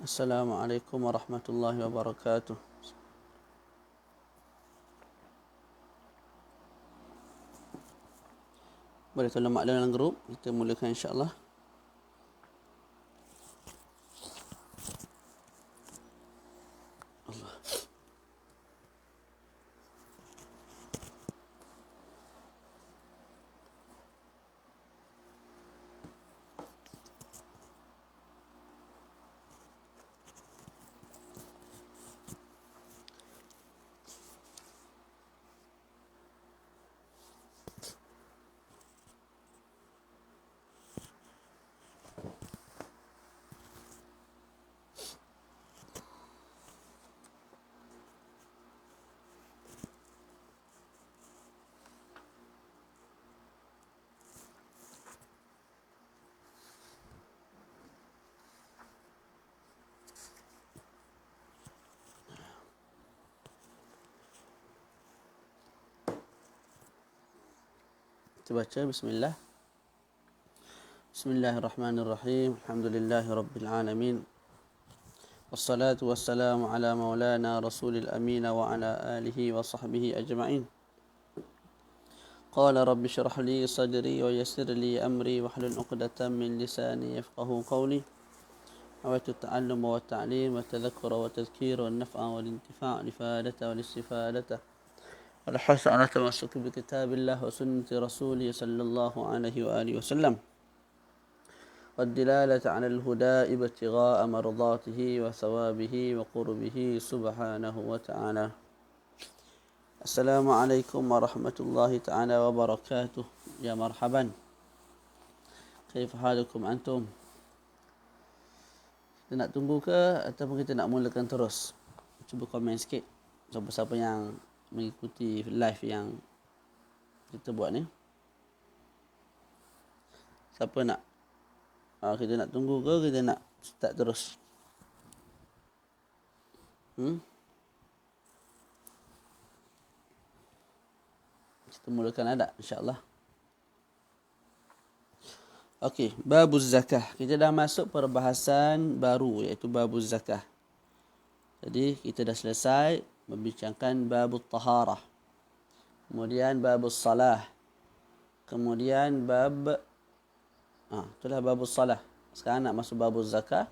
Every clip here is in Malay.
Assalamualaikum warahmatullahi wabarakatuh. Boleh tolong maklum dalam grup. Kita mulakan insya-Allah. Kita baca bismillah. Bismillahirrahmanirrahim. Alhamdulillahi rabbil alamin. Wassalatu wassalamu ala maulana rasulil amin wa ala alihi wa sahbihi ajma'in. Qala rabbi shrah li sadri wa yassir li amri wahlul 'uqdatam min lisani yafqahu qawli. Awaitu ta'allum wa ta'lim wa tadhakkura wa tadhkira wa naf'a wal intifa' lifadata wal istifadata. الحث على التمسك بكتاب الله وسنة رسوله صلى الله عليه وآله وسلم والدلالة على الهدى ابتغاء مرضاته وثوابه وقربه سبحانه وتعالى. السلام عليكم ورحمة الله تعالى وبركاته. يا مرحبا. كيف حالكم أنتم؟ Kita nak tunggu ke ataupun kita nak mulakan terus? Cuba komen sikit siapa-siapa yang mengikuti live yang kita buat ni. Siapa nak? Kita nak tunggu ke kita nak start terus? Kita mulakan ada insya-Allah. Okey, babuz zakah. Kita dah masuk perbahasan baru iaitu babuz zakah. Jadi kita dah selesai membincangkan babut taharah. Kemudian babus salah. Kemudian itulah babus salah. Sekarang nak masuk babus zakah.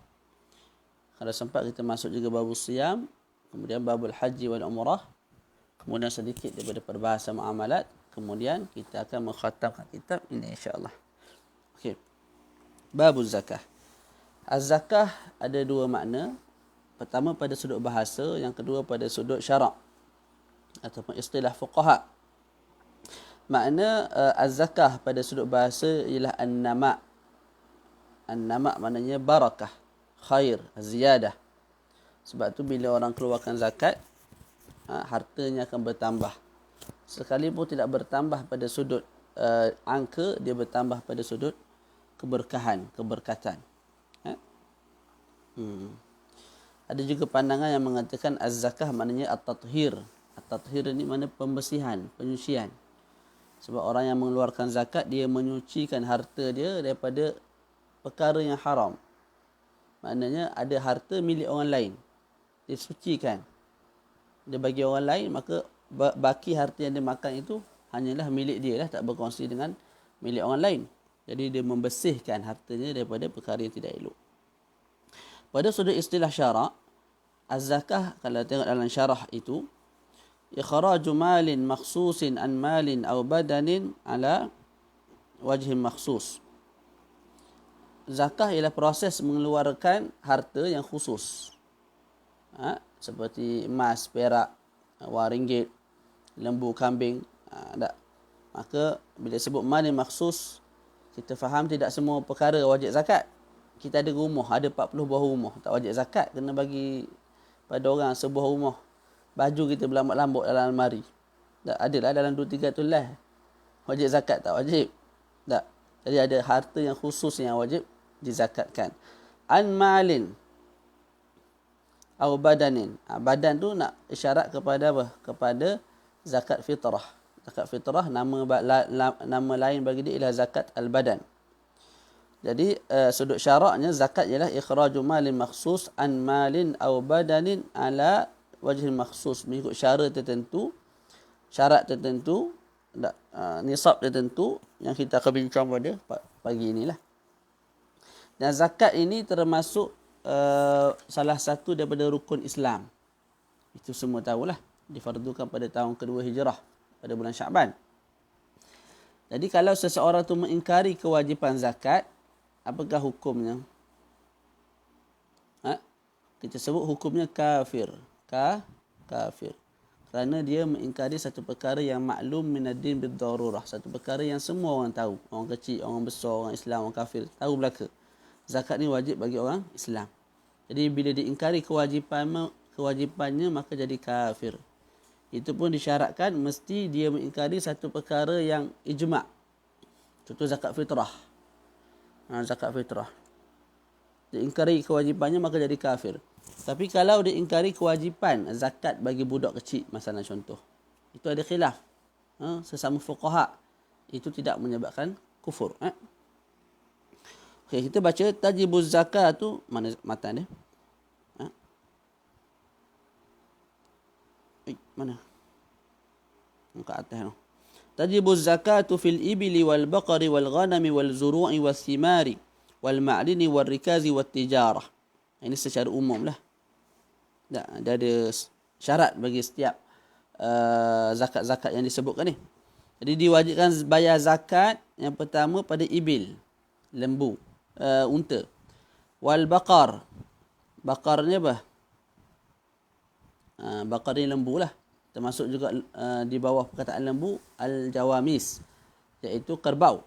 Kalau sempat kita masuk juga babus siyam, kemudian babul haji wal umrah. Kemudian sedikit daripada perbahasan muamalat, kemudian kita akan mengkhatamkan kitab ini insya-Allah. Okey. Babuz zakah. Az-zakah ada dua makna. Pertama pada sudut bahasa, yang kedua pada sudut syarak ataupun istilah fuqaha. Makna az-zakah pada sudut bahasa ialah an-nama'. An-nama' maknanya barakah, khair, ziyadah. Sebab tu bila orang keluarkan zakat, hartanya akan bertambah. Sekalipun tidak bertambah pada sudut angka, dia bertambah pada sudut keberkahan, keberkatan. Ada juga pandangan yang mengatakan az-zakah maknanya at-tathhir. At-tathhir ini makna pembersihan, penyucian. Sebab orang yang mengeluarkan zakat, dia menyucikan harta dia daripada perkara yang haram. Maknanya ada harta milik orang lain, dia sucikan. Dia bagi orang lain, maka baki harta yang dia makan itu hanyalah milik dia lah, tak berkongsi dengan milik orang lain. Jadi dia membersihkan hartanya daripada perkara yang tidak elok. Pada sudut istilah syarak, az-zakah kalau tengok dalam syarah itu, ikhraju malin makhsusin an malin aw badanin ala wajhin makhsus. Zakah ialah proses mengeluarkan harta yang khusus. Seperti emas, perak, wang ringgit, lembu, kambing. Maka bila sebut malin makhsus, kita faham tidak semua perkara wajib zakat. Kita ada rumah, ada 40 buah rumah, tak wajib zakat, kena bagi pada orang sebuah rumah. Baju kita berlambak-lambak dalam almari, tak adalah dalam 2-3 tulas. Wajib zakat tak wajib? Tak. Jadi ada harta yang khusus yang wajib dizakatkan. An malin atau badanin. Badan tu nak isyarat kepada apa? Kepada zakat fitrah. Zakat fitrah nama lain bagi dia ialah zakat al-badan. Jadi sudut syaraknya zakat ialah ikhraju malin makhsus an malin aw badanin ala wajhin makhsus, mengikut syarat tertentu, nisab tertentu yang kita akan bincang pada pagi inilah. Dan zakat ini termasuk salah satu daripada rukun Islam. Itu semua tahulah, difardukan pada tahun kedua Hijrah pada bulan Syaban. Jadi kalau seseorang tu mengingkari kewajipan zakat, apakah hukumnya? Kita sebut hukumnya kafir. Kafir. Kerana dia mengingkari satu perkara yang maklum minad-din bid-darurah. Satu perkara yang semua orang tahu. Orang kecil, orang besar, orang Islam, orang kafir. Tahu belaka. Zakat ni wajib bagi orang Islam. Jadi bila diingkari kewajipannya, maka jadi kafir. Itu pun disyaratkan mesti dia mengingkari satu perkara yang ijma'. Contoh zakat fitrah. Zakat fitrah. Diingkari kewajipannya maka jadi kafir. Tapi kalau diingkari kewajipan zakat bagi budak kecil, masalah contoh, itu ada khilaf. Sesama fuqaha. Itu tidak menyebabkan kufur. Okey, kita baca tajibuz zakat tu, mana matan dia? Mana? Muka atas tu. Tajibuz zakatu fil ibli wal baqari wal ghanami wal zuru'i was thimari wal ma'dini wal rikazi wat tijarah. Ini secara umum lah. Dia ada syarat bagi setiap zakat-zakat yang disebutkan ni. Jadi diwajibkan bayar zakat yang pertama pada ibil, lembu, unta. Wal baqar. Baqar ni apa? Baqar ni lembu lah. Termasuk juga di bawah perkataan lembu, al-jawamis, iaitu kerbau.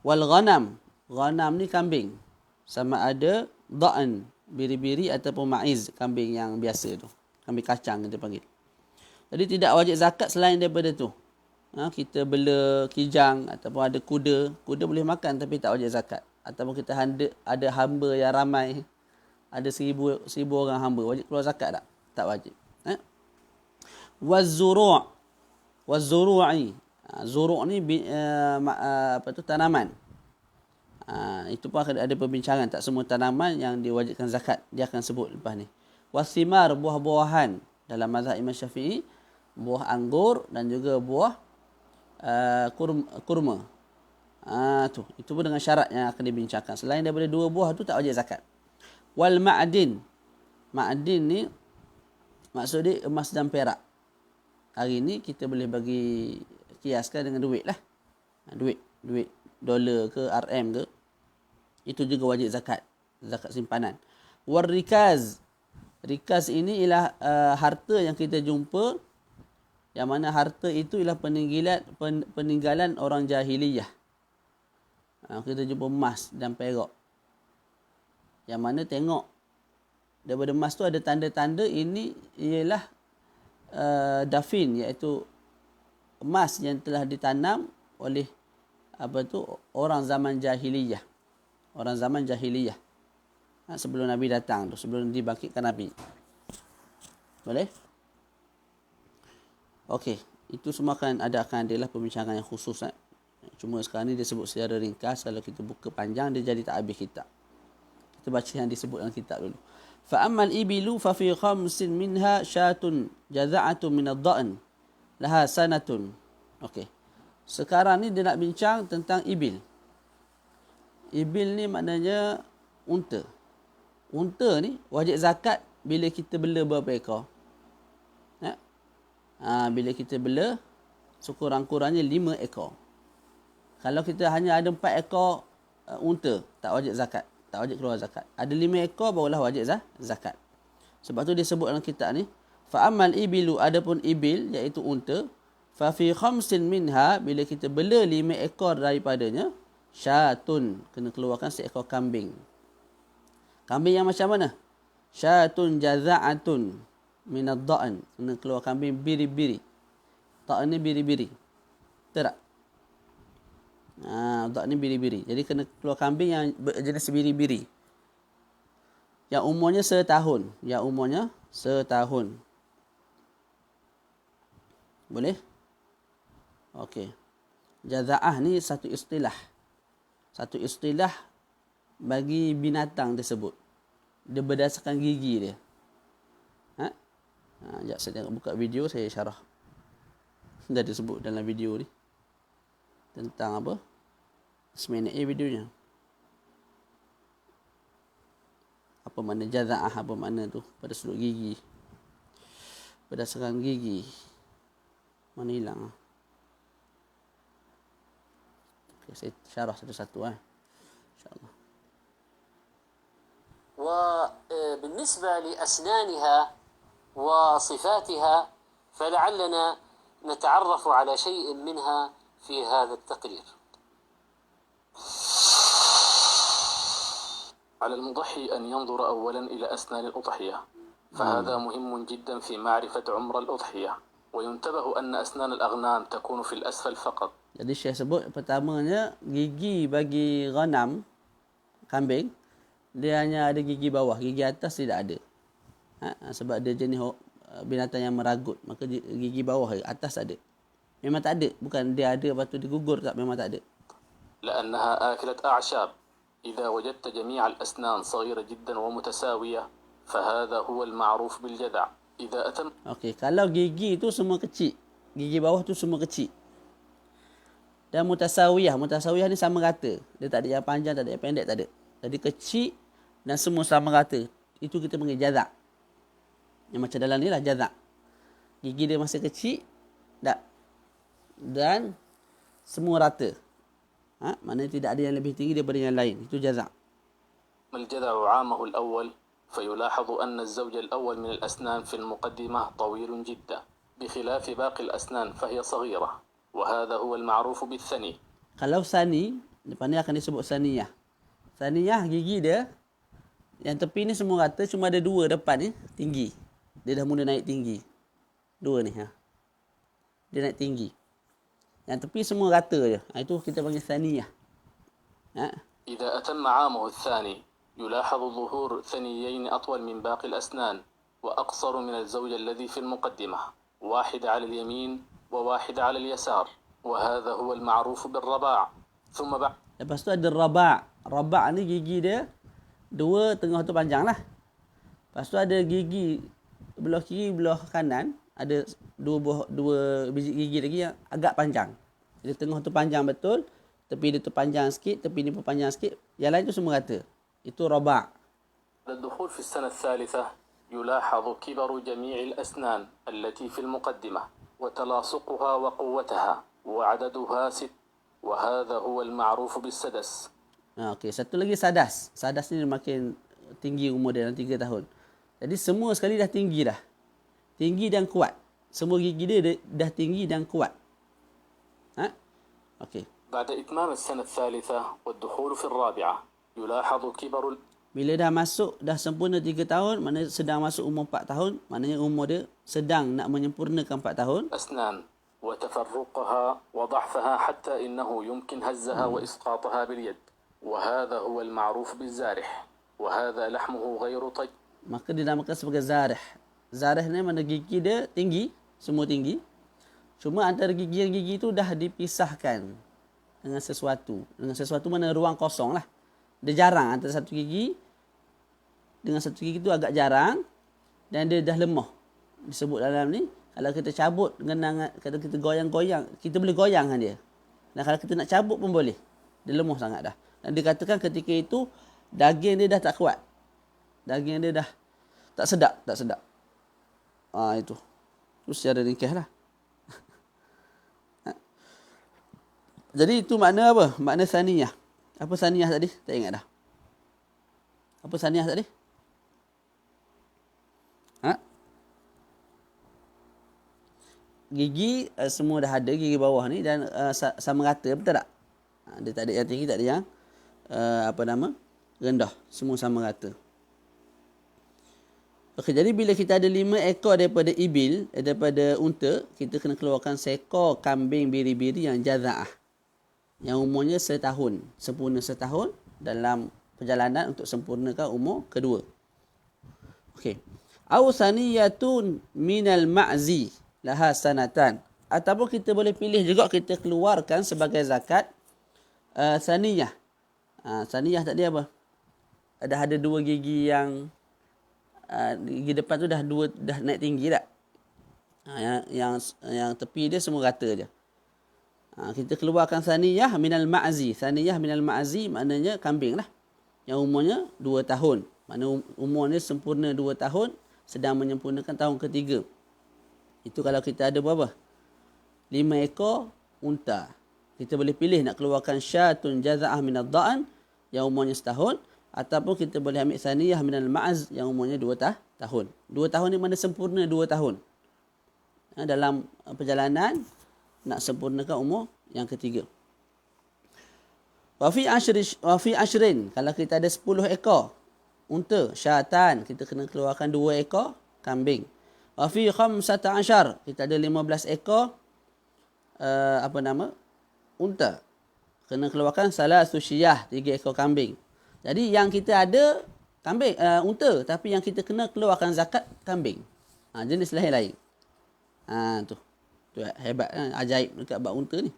Wal ghanam. Ghanam ni kambing. Sama ada da'an, biri-biri ataupun ma'iz, kambing yang biasa tu. Kambing kacang kita panggil. Jadi tidak wajib zakat selain daripada tu. Kita bela kijang ataupun ada kuda. Kuda boleh makan tapi tak wajib zakat. Ataupun kita ada hamba yang ramai. Ada 1,000 orang hamba. Wajib keluar zakat tak? Tak wajib. Waz-zuru'. Waz-zuru'i. Zuru' ni tanaman. Itu pun akan ada perbincangan. Tak semua tanaman yang diwajibkan zakat. Dia akan sebut lepas ni. Was-thimar, buah-buahan. Dalam mazhab Imam Syafi'i, buah anggur dan juga buah kurma. Itu pun dengan syarat yang akan dibincangkan. Selain daripada 2 buah tu tak wajib zakat. Wal ma'din. Ma'din ni maksud dia emas dan perak. Hari ni kita boleh bagi kiaskan dengan duit lah. Duit dolar ke RM ke. Itu juga wajib zakat. Zakat simpanan. War rikaz. Rikaz ini ialah harta yang kita jumpa. Yang mana harta itu ialah peninggalan orang jahiliyah. Kita jumpa emas dan perak. Yang mana tengok daripada emas tu ada tanda-tanda ini ialah dafin, iaitu emas yang telah ditanam oleh orang zaman jahiliyah. Orang zaman jahiliyah. Sebelum Nabi datang tu, sebelum dibangkitkan Nabi. Boleh? Okey, itu semua akan ada lah perbincangan yang khusus. Cuma sekarang ni dia sebut secara ringkas. Kalau kita buka panjang dia jadi tak habis kitab. Kita baca yang disebut dalam kitab dulu. Fa ammal ibilu fa fi khamsin minha syatun jaza'atun min ad-da'n laha sanatun. Okey. Sekarang ni dia nak bincang tentang ibil. Ibil ni maknanya unta. Unta ni wajib zakat bila kita bela berapa ekor? Bila kita bela sekurang-kurangnya 5 ekor. Kalau kita hanya ada 4 ekor unta, tak wajib zakat. Tak wajib keluar zakat. Ada 5 ekor barulah wajib zakat. Sebab tu dia sebut dalam kitab ni, fa amal ibilu, adapun ibil iaitu unta, fa fi khamsin minha, bila kita bela 5 ekor daripadanya, syatun, kena keluarkan seekor kambing. Kambing yang macam mana? Syatun jaza'atun min ad-da'n, kena keluar kambing biri-biri. Da'n ni biri-biri. Betul tak? Da'n ni biri-biri. Jadi kena keluar kambing yang jenis biri-biri. Yang umurnya setahun. Boleh? Okey. Jaza'ah ni satu istilah. Satu istilah bagi binatang tersebut. Dia berdasarkan gigi dia. Sekejap saya tengok buka video, saya syarah. Dah disebut dalam video ni. Tentang apa? Seminit videonya. Apa makna jaza'ah, apa makna tu pada sudut gigi. Berdasarkan gigi. Mana hilang? Okay, saya syarah satu-satu InsyaAllah. وبالنسبة لأسنانها وصفاتها فلعلنا نتعرف على شيء منها في هذا التقرير. على المضحي أن ينظر أولا إلى أسنان الأضحية، فهذا مهم جدا في معرفة عمر الأضحية، وينتبه أن أسنان الأغنام تكون في الأسفل فقط. Jadi Syekh sebut pertamanya gigi bagi ghanam, kambing, dia hanya ada gigi bawah, gigi atas tidak ada. Sebab dia jenis binatang yang meragut, maka gigi bawah, atas ada. Memang tak ada, bukan dia ada lepas tu digugur tak, memang tak ada. لأنها آكلة أعشاب. إذا وجدت جميع الأسنان صغيرة جدا ومتساوية فهذا هو المعروف بالجذع. إذا أتم. Okey, kalau gigi tu semua kecil, gigi bawah tu semua kecil. Dan mutasawiyah ni sama rata. Dia tak ada yang panjang, tak ada yang pendek, tak ada. Jadi kecil dan semua sama rata. Itu kita panggil jazak. Yang macam dalam ni lah jazak. Gigi dia masih kecil dan semua rata. Maknanya tidak ada yang lebih tinggi daripada yang lain. Itu jazak. الجذع عامه الأول فيلاحظ أن الزوج الأول من الأسنان في المقدمة طويل جدا بخلاف باقي الأسنان فهي صغيرة. وهذا هو المعروف بالثني. Kalau sani, depan ni akan disebut saniyah. Saniyah gigi dia yang tepi ni semua rata, cuma ada dua depan ni tinggi. Dia dah mula naik tinggi. Dua ni dia naik tinggi. Yang tepi semua rata je. Itu kita panggil saniyah. إذا أتم عامه الثاني يلاحظ ظهور ثنيين أطول من باقي الأسنان وأقصر من الزوج الذي في المقدمة، واحد على اليمين وواحد على اليسار، وهذا هو المعروف بالرباع. ثم بعد. Lepas tu ada rabak. Rabak ni gigi dia dua, tengah tu panjang lah. Lepas tu ada gigi belah kiri, belah kanan, ada dua biji gigi lagi yang agak panjang. Jadi tengah tu panjang betul, tepi dia tu panjang sikit, tepi ni pun panjang sikit, yang lain tu semua rata. Itu rabak. الدخول في السنة الثالثة يلاحظ كبر جميع الأسنان التي في المقدمة وتلاصقها وقوتها وعددها 6، وهذا هو المعروف بالسدس. Okey, satu lagi sadas. Sadas ni makin tinggi umur dia, dalam 3 tahun. Jadi semua sekali dah tinggi dah. Tinggi dan kuat. Semua gigi dia dah tinggi dan kuat. Okey. بعد إتمام السنة الثالثة والدخول في الرابعة يلاحظ كبر. Bila dah masuk, dah sempurna 3 tahun, maknanya sedang masuk umur 4 tahun, maknanya umur dia sedang nak menyempurnakan 4 tahun. أسنان وتفرقها وضعفها حتى إنه يمكن هزها وإسقاطها باليد، وهذا هو المعروف بالزارح، وهذا لحمه غير طيب. Maka dinamakan sebagai zarih. Zarih ni mana gigi dia tinggi, semua tinggi. Cuma antara gigi yang gigi tu dah dipisahkan dengan sesuatu. Dengan sesuatu mana ruang kosong lah. Dia jarang antara satu gigi dengan satu gigi tu agak jarang dan dia dah lemah. Disebut dalam ni, kalau kita cabut dengan kalau kita goyang-goyang, kita boleh goyang dengan dia. Dan kalau kita nak cabut pun boleh. Dia lemah sangat dah. Dan dikatakan ketika itu daging dia dah tak kuat. Daging dia dah tak sedap. Itu. Itu secara ringkas lah. Jadi itu makna apa? Makna saniyah. Apa saniyah tadi? Tak ingat dah. Apa saniyah tadi? Gigi semua dah ada, gigi bawah ni, dan sama rata, betul tak? Dia tak ada yang tinggi, tak ada yang rendah. Semua sama rata. Okey, jadi bila kita ada 5 ekor daripada ibil, daripada unta, kita kena keluarkan seekor kambing biri-biri yang jaza'ah. Yang umurnya setahun. Sempurna setahun dalam perjalanan untuk sempurnakan umur kedua. Okey. Aw saniyatun minal ma'zi laha sanatan. Ataupun kita boleh pilih juga kita keluarkan sebagai zakat saniyah. Saniyah tadi apa? dah ada dua gigi yang gigi depan tu dah naik tinggi tak? Yang tepi dia semua rata je. Kita keluarkan saniyah minal ma'zi. Saniyah minal ma'zi maknanya kambing lah. Yang umurnya 2 tahun. Maknanya umurnya sempurna 2 tahun, sedang menyempurnakan tahun ketiga. Itu kalau kita ada berapa? 5 ekor unta. Kita boleh pilih nak keluarkan syatun jaza'ah minad da'an yang umurnya setahun, ataupun kita boleh ambil saniyah minal ma'az yang umurnya 2 tahun. 2 tahun ni mana sempurna 2 tahun. Dalam perjalanan nak sempurnakan umur yang ketiga. Wa fi ashrin, kalau kita ada 10 ekor unta, syatan, kita kena keluarkan 2 ekor kambing. Wa fi 15, kita ada 15 ekor unta. Kena keluarkan salasu syiyah, 3 ekor kambing. Jadi yang kita ada kambing, unta, tapi yang kita kena keluarkan zakat kambing. Jenis lain-lain. Tu hebat, ajaib dekat bab unta ni.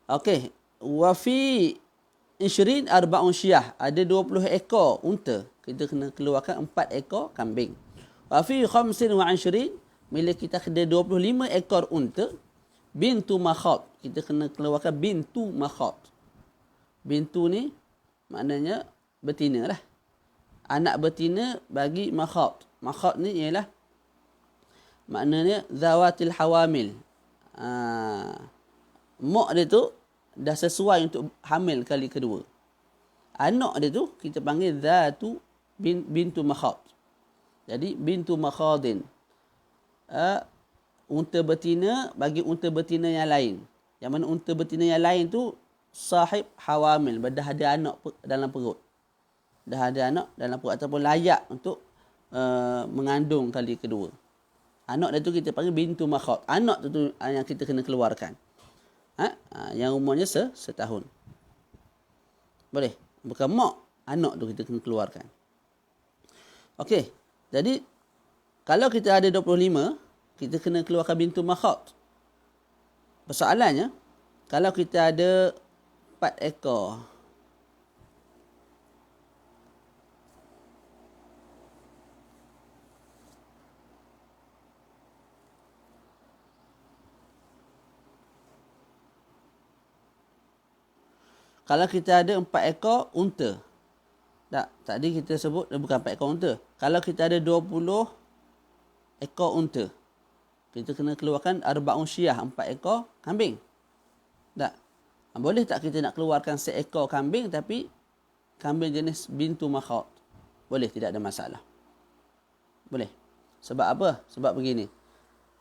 Okey, wa fi 20 arba'un syiyah, ada 20 ekor unta, kita kena keluarkan 4 ekor kambing. Wa fi 25, bila kita ada 25 ekor unta, bintu makhad, kita kena keluarkan bintu makhad. Bintu ni maknanya betina lah. Anak betina bagi makhad. Makhad ni ialah maknanya zawatil hawamil. Mak dia tu dah sesuai untuk hamil kali kedua. Anak dia tu kita panggil zatu bintu makhad. Jadi bintu makhadin. Unta betina bagi unta betina yang lain. Yang mana unta betina yang lain tu sahib hawamil, dah ada anak dalam perut. Dah ada anak dalam perut ataupun layak untuk mengandung kali kedua. Anak dia tu kita panggil bintu makhad. Anak tu yang kita kena keluarkan. Yang umurnya setahun. Boleh? Bukan mak, anak tu kita kena keluarkan. Okey. Jadi kalau kita ada 25, kita kena keluarkan bintu makhad. Persoalannya, kalau kita ada 4 ekor. Kalau kita ada 4 ekor unta. Tak, tadi kita sebut bukan 4 ekor unta. Kalau kita ada 20 ekor unta, kita kena keluarkan arba'un syiyah, 4 ekor kambing. Tak? Boleh tak kita nak keluarkan seekor kambing tapi kambing jenis bintu makhad? Boleh, tidak ada masalah. Boleh. Sebab apa? Sebab begini.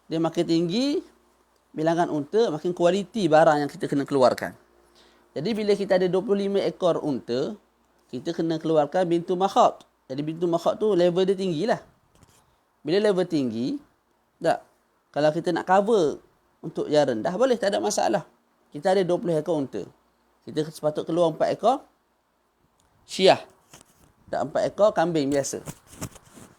Dia makin tinggi bilangan unta, makin kualiti barang yang kita kena keluarkan. Jadi bila kita ada 25 ekor unta, kita kena keluarkan bintu makhad. Jadi bintu makhad tu level dia tinggilah. Bila level tinggi, tak, kalau kita nak cover untuk yang rendah, boleh, tak ada masalah. Kita ada 20 ekor unta. Kita sepatut keluar 4 ekor syiyah. Tak, 4 ekor kambing biasa.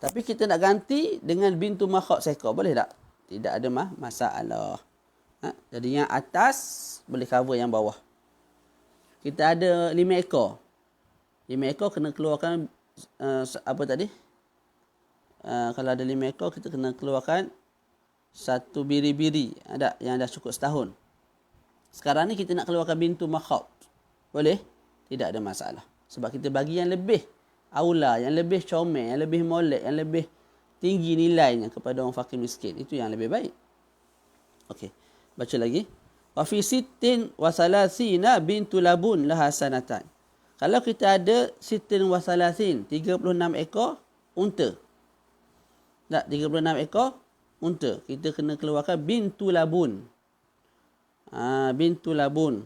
Tapi kita nak ganti dengan bintu makhad seekor, boleh tak? Tidak ada masalah. Jadi yang atas boleh cover yang bawah. Kita ada 5 ekor. 5 ekor kena keluarkan apa tadi? Kalau ada 5 ekor, kita kena keluarkan 1 biri-biri. Ada yang dah cukup setahun. Sekarang ni kita nak keluarkan bintu makhad. Boleh? Tidak ada masalah. Sebab kita bagi yang lebih aula, yang lebih comel, yang lebih molek, yang lebih tinggi nilainya kepada orang fakir miskin. Itu yang lebih baik. Okey. Baca lagi. Wa fi 36 bintu labun laha sanatan. Kalau kita ada 36, 36 ekor unta. Tak, 36 ekor unta. Kita kena keluarkan bintu labun. Bintu labun.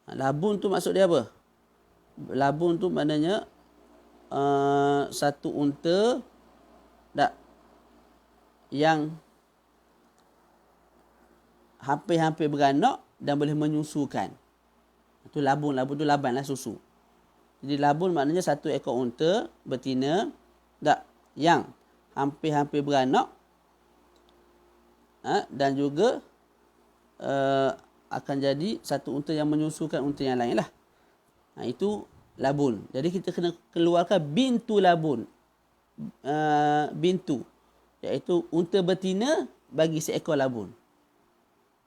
Labun tu maksud dia apa? Labun tu maknanya satu unta tak, yang hampir-hampir beranak dan boleh menyusukan. Itu labun. Labun tu laban lah, susu. Jadi labun maknanya satu ekor unta betina tak, yang hampir-hampir beranak dan juga akan jadi satu unta yang menyusukan unta yang lain lah. Itu labun. Jadi kita kena keluarkan bintu labun. Bintu, iaitu unta betina bagi seekor labun.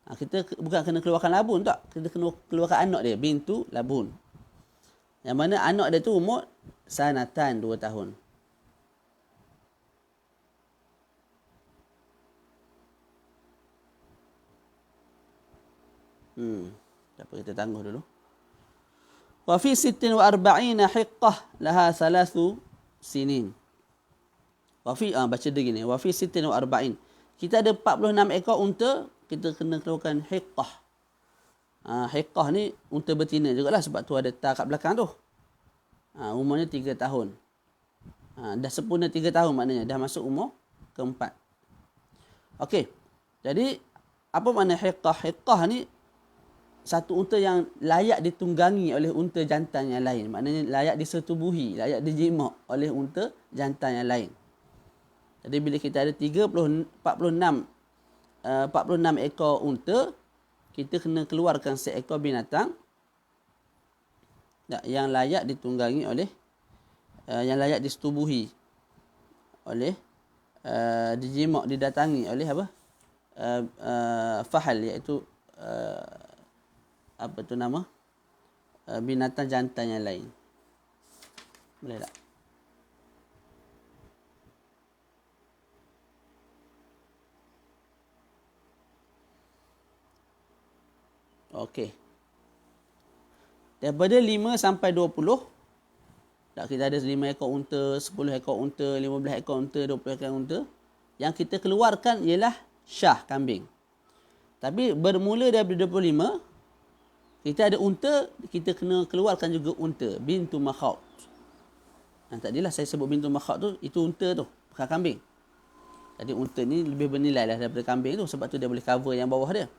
Kita bukan kena keluarkan labun tak, kita kena keluarkan anak dia, bintu labun. Yang mana anak dia tu umur sanatan, 2 tahun. Tak apa, kita tangguh dulu. Wa fi 46 hiqqah laha 3 sinin. Wa fi baca dia gini, wa fi 46. Kita ada 46 ekor unta, kita kena keluarkan hiqqah. Hiqqah ni unta betina jugalah, sebab tu ada ta kat belakang tu. Umurnya 3 tahun. Dah sempurna 3 tahun maknanya, dah masuk umur keempat. Okey. Jadi apa makna hiqqah? Hiqqah ni satu unta yang layak ditunggangi oleh unta jantan yang lain. Maknanya layak disetubuhi, layak dijima oleh unta jantan yang lain. Jadi bila kita ada 46 ekor unta, kita kena keluarkan seekor binatang yang layak ditunggangi oleh, yang layak disetubuhi oleh, dijima, didatangi oleh apa? Fahal, iaitu apa tu nama? Binatang jantan yang lain. Boleh tak? Okey. Daripada 5 sampai 20, tak, kita ada 5 ekor unta, 10 ekor unta, 15 ekor unta, 20 ekor unta. Yang kita keluarkan ialah syah, kambing. Tapi bermula daripada 25, kita ada unta, kita kena keluarkan juga unta, bintu makhawt. Tadilah saya sebut bintu makhawt tu, itu unta tu, bukan kambing. Jadi unta ni lebih bernilai lah daripada kambing tu, sebab tu dia boleh cover yang bawah dia.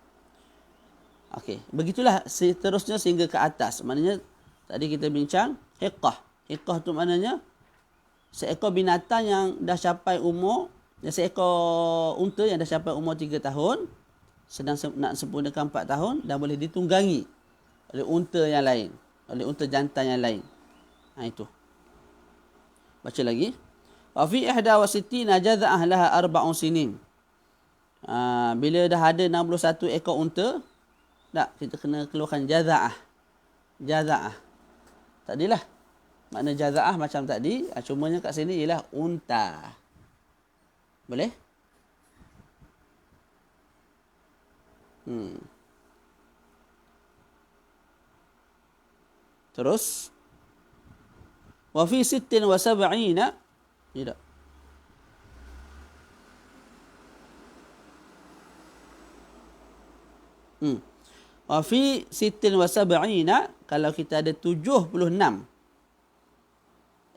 Okey, begitulah seterusnya sehingga ke atas. Maknanya tadi kita bincang hiqqah. Hiqqah tu maknanya seekor binatang yang dah capai umur, seekor unta yang dah capai umur 3 tahun, sedang nak sempurnakan 4 tahun, dan boleh ditunggangi oleh unta yang lain, oleh unta jantan yang lain. Itu. Baca lagi. Wa fi 61 jaza'ah laha 4 sinin. Bila dah ada 61 ekor unta, tak, kita kena keluarkan jaza'ah. Jaza'ah. Tadilah makna jaza'ah macam tadi, cumanya kat sini ialah unta. Boleh? Terus wa fi 76 tidak. Wa fi 76, kalau kita ada 76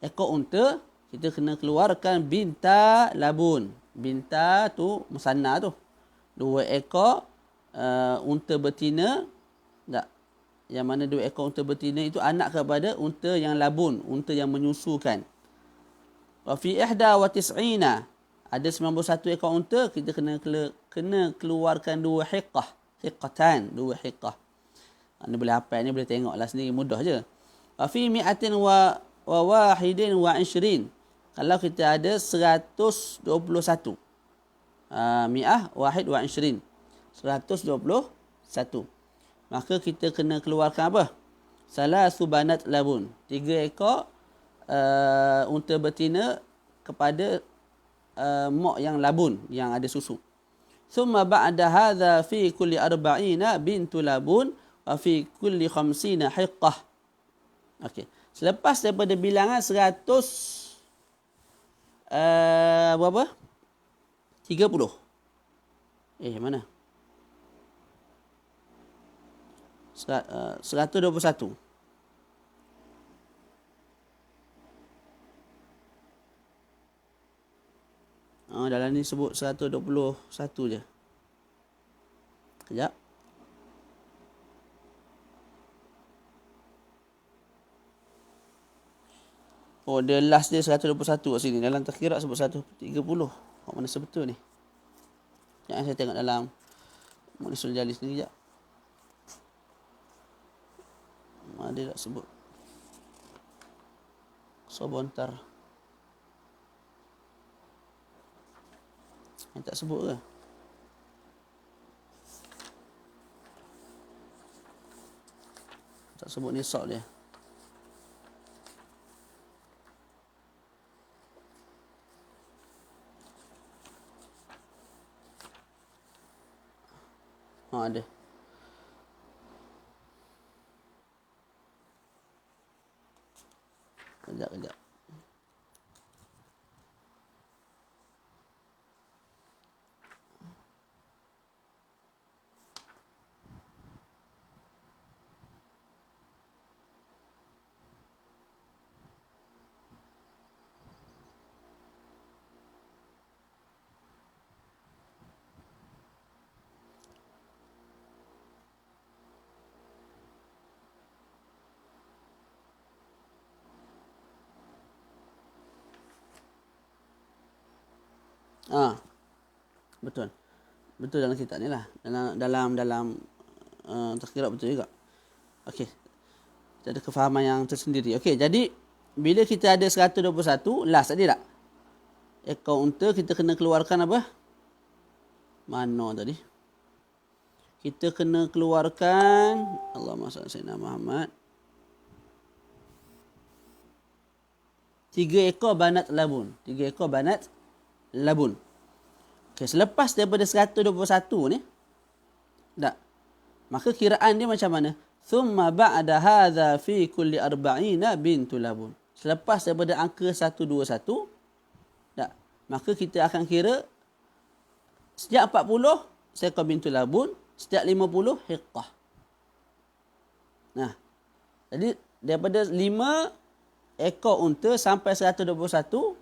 ekor unta, kita kena keluarkan binta labun. Binta tu musanna tu. 2 ekor unta betina, tak, yang mana 2 ekor unta betina itu anak kepada unta yang labun, unta yang menyusukan. Wa fi 91, ada 91 ekor unta, kita kena keluarkan 2 hiqqah, hiqqatan, 2 hiqqah. Anda boleh hafal ni, boleh tengoklah sendiri, mudah je. Wa fi 121, kalau kita ada 121, mi'ah wahid wa 20, 121, maka kita kena keluarkan apa? Salasu banat labun, 3 ekor unta betina kepada mak yang labun, yang ada susu. Thumma ba'da hadha fi kulli 40 bintu labun wa fi kulli 50 hiqqah. Okey. Selepas daripada bilangan 100 berapa? 30. Mana? 121. Dalam ni sebut 121 je. Kejap. Dia last dia 121 kat sini. Dalam terkira sebut 130. Mana sebetul ni? Yang saya tengok dalam Mu'nisul Jali sendiri sekejap. Dia tak sebut. Sobontar. Yang tak sebut ke? Tak sebut nisab dia. Ada. Kejap. Betul. Betul dalam kitab ni lah. Dalam tazkirah betul juga. Okey. Kita ada kefahaman yang tersendiri. Okey, jadi bila kita ada 121, last tadi tak? Ekor unta kita kena keluarkan apa? Mana tadi? Kita kena keluarkan Allahumma salli sayyidina Muhammad. 3 ekor banat labun. 3 ekor banat labun. Okay, selepas daripada 121 ni, tak, maka kiraan dia macam mana? Thumma ba'da hadha fi kulli arba'ina bintu labun. Selepas daripada angka 121, tak, maka kita akan kira setiap 40 seekor bintu labun, setiap 50 hiqqah. Nah, jadi daripada 5 ekor unta sampai 121,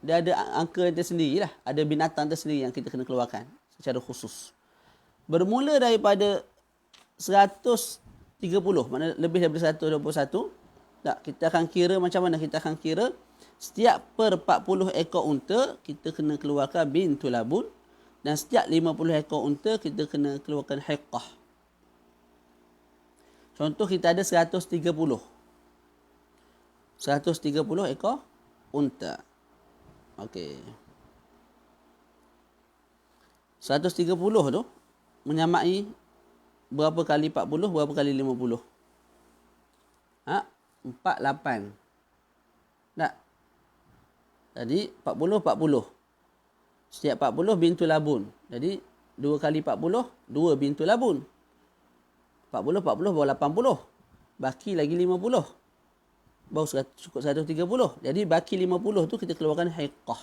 dia ada angka dia sendirilah. Ada binatang dia sendiri yang kita kena keluarkan secara khusus. Bermula daripada 130, mana lebih daripada 121, tak, kita akan kira macam mana? Kita akan kira setiap per 40 ekor unta, kita kena keluarkan bintu labun. Dan setiap 50 ekor unta, kita kena keluarkan hiqqah. Contoh kita ada 130 ekor unta. Okey. 130 tu menyamai berapa kali 40, berapa kali 50? 48. Tak? Jadi 40. Setiap 40 bintu labun. Jadi 2 kali 40, 2 bintu labun. 40 baru 80. Baki lagi 50. Baru cukup 130. Jadi baki 50 tu kita keluarkan hiqqah.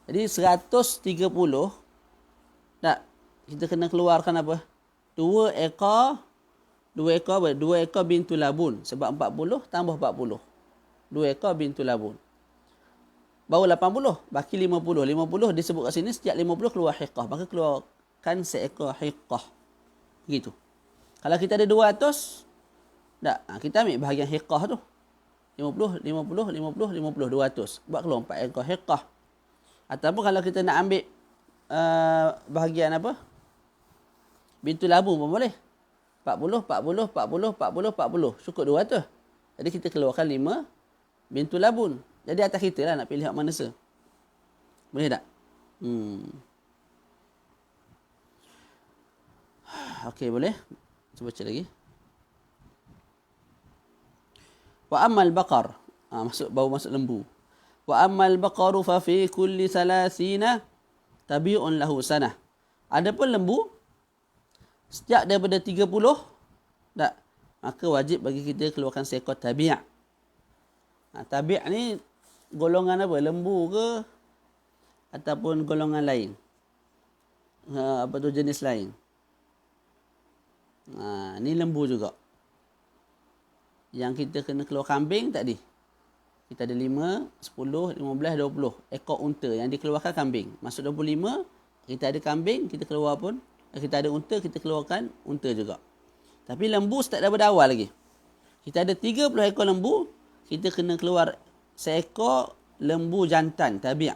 Jadi 130, tak, kita kena keluarkan apa? 2 ekor bintu labun. Sebab 40 tambah 40. 2 ekor bintu labun. Baru 80, baki 50. 50 disebut kat sini, setiap 50 keluar hiqqah. Maka keluarkan seekor hiqqah. Begitu. Kalau kita ada 200, tak, kita ambil bahagian hiqqah tu. 50, 200. Buat keluar 4 ekor hiqqah. Ataupun kalau kita nak ambil bahagian apa? Bintu labun pun boleh. 40. Cukup 200. Jadi kita keluarkan 5 bintu labun. Jadi atas kita lah nak pilih hak mana se. Boleh tak? Okey, boleh. Cuba baca lagi. Wa ammal baqar, baru masuk lembu. Wa ammal baqaru fa fi kulli 30 tabi'un lahu sanah. Adapun lembu, setiap daripada 30, tak, maka wajib bagi kita keluarkan seekor tabi'. Tabi' ni golongan apa? Lembu ke ataupun golongan lain? Apa tu, jenis lain? Ni lembu juga. Yang kita kena keluar kambing tadi. Kita ada 5, 10, 15, 20 ekor unta yang dikeluarkan kambing. Masuk 25, kita ada kambing, kita keluar pun. Kita ada unta, kita keluarkan unta juga. Tapi lembu start daripada awal lagi. Kita ada 30 ekor lembu, kita kena keluar seekor lembu jantan, tabi'.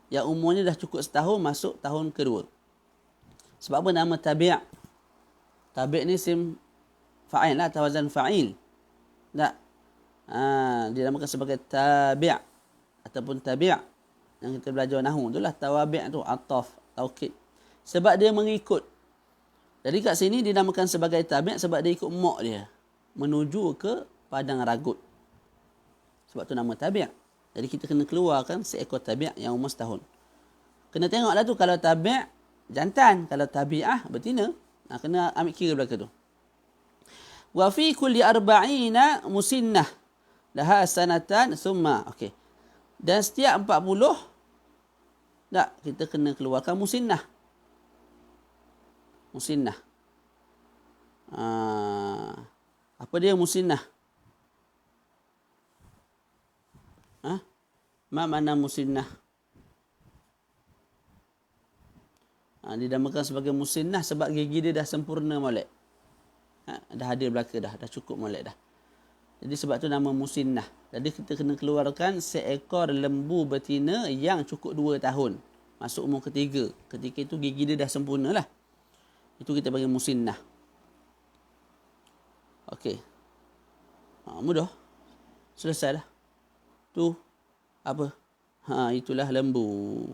Yang umurnya dah cukup setahun, masuk tahun kedua. Sebab apa nama tabi'? Tabi' ni sim fa'il lah, atau wazan fa'il. Tak. Dinamakan sebagai tabi' ataupun tabi'. Yang kita belajar nahwu itulah tawabi' tu, ataf, taukid. Sebab dia mengikut. Jadi kat sini dinamakan sebagai tabi' sebab dia ikut mak dia menuju ke padang ragut. Sebab tu nama tabi'. Jadi kita kena keluarkan seekor tabi' yang umur setahun. Kena tengoklah tu, kalau tabi' jantan, kalau tabi'ah betina. Kena ambil kira belaka tu. Wa fi kulli arba'ina musinnah laha sanatan thumma. Okey. Dan setiap 40 tak, kita kena keluarkan musinnah. Musinnah. Apa dia musinnah? Ma makna musinnah? Dinamakan sebagai musinnah sebab gigi dia dah sempurna molek. Dah hadir belaka dah cukup molek dah. Jadi sebab tu nama musinnah. Jadi kita kena keluarkan seekor lembu betina yang cukup 2 tahun. Masuk umur ketiga. Ketika itu gigi dia dah sempurna lah. Itu kita bagi musinnah. Okey. Mudah. Selesai lah. Tu apa? Itulah lembu.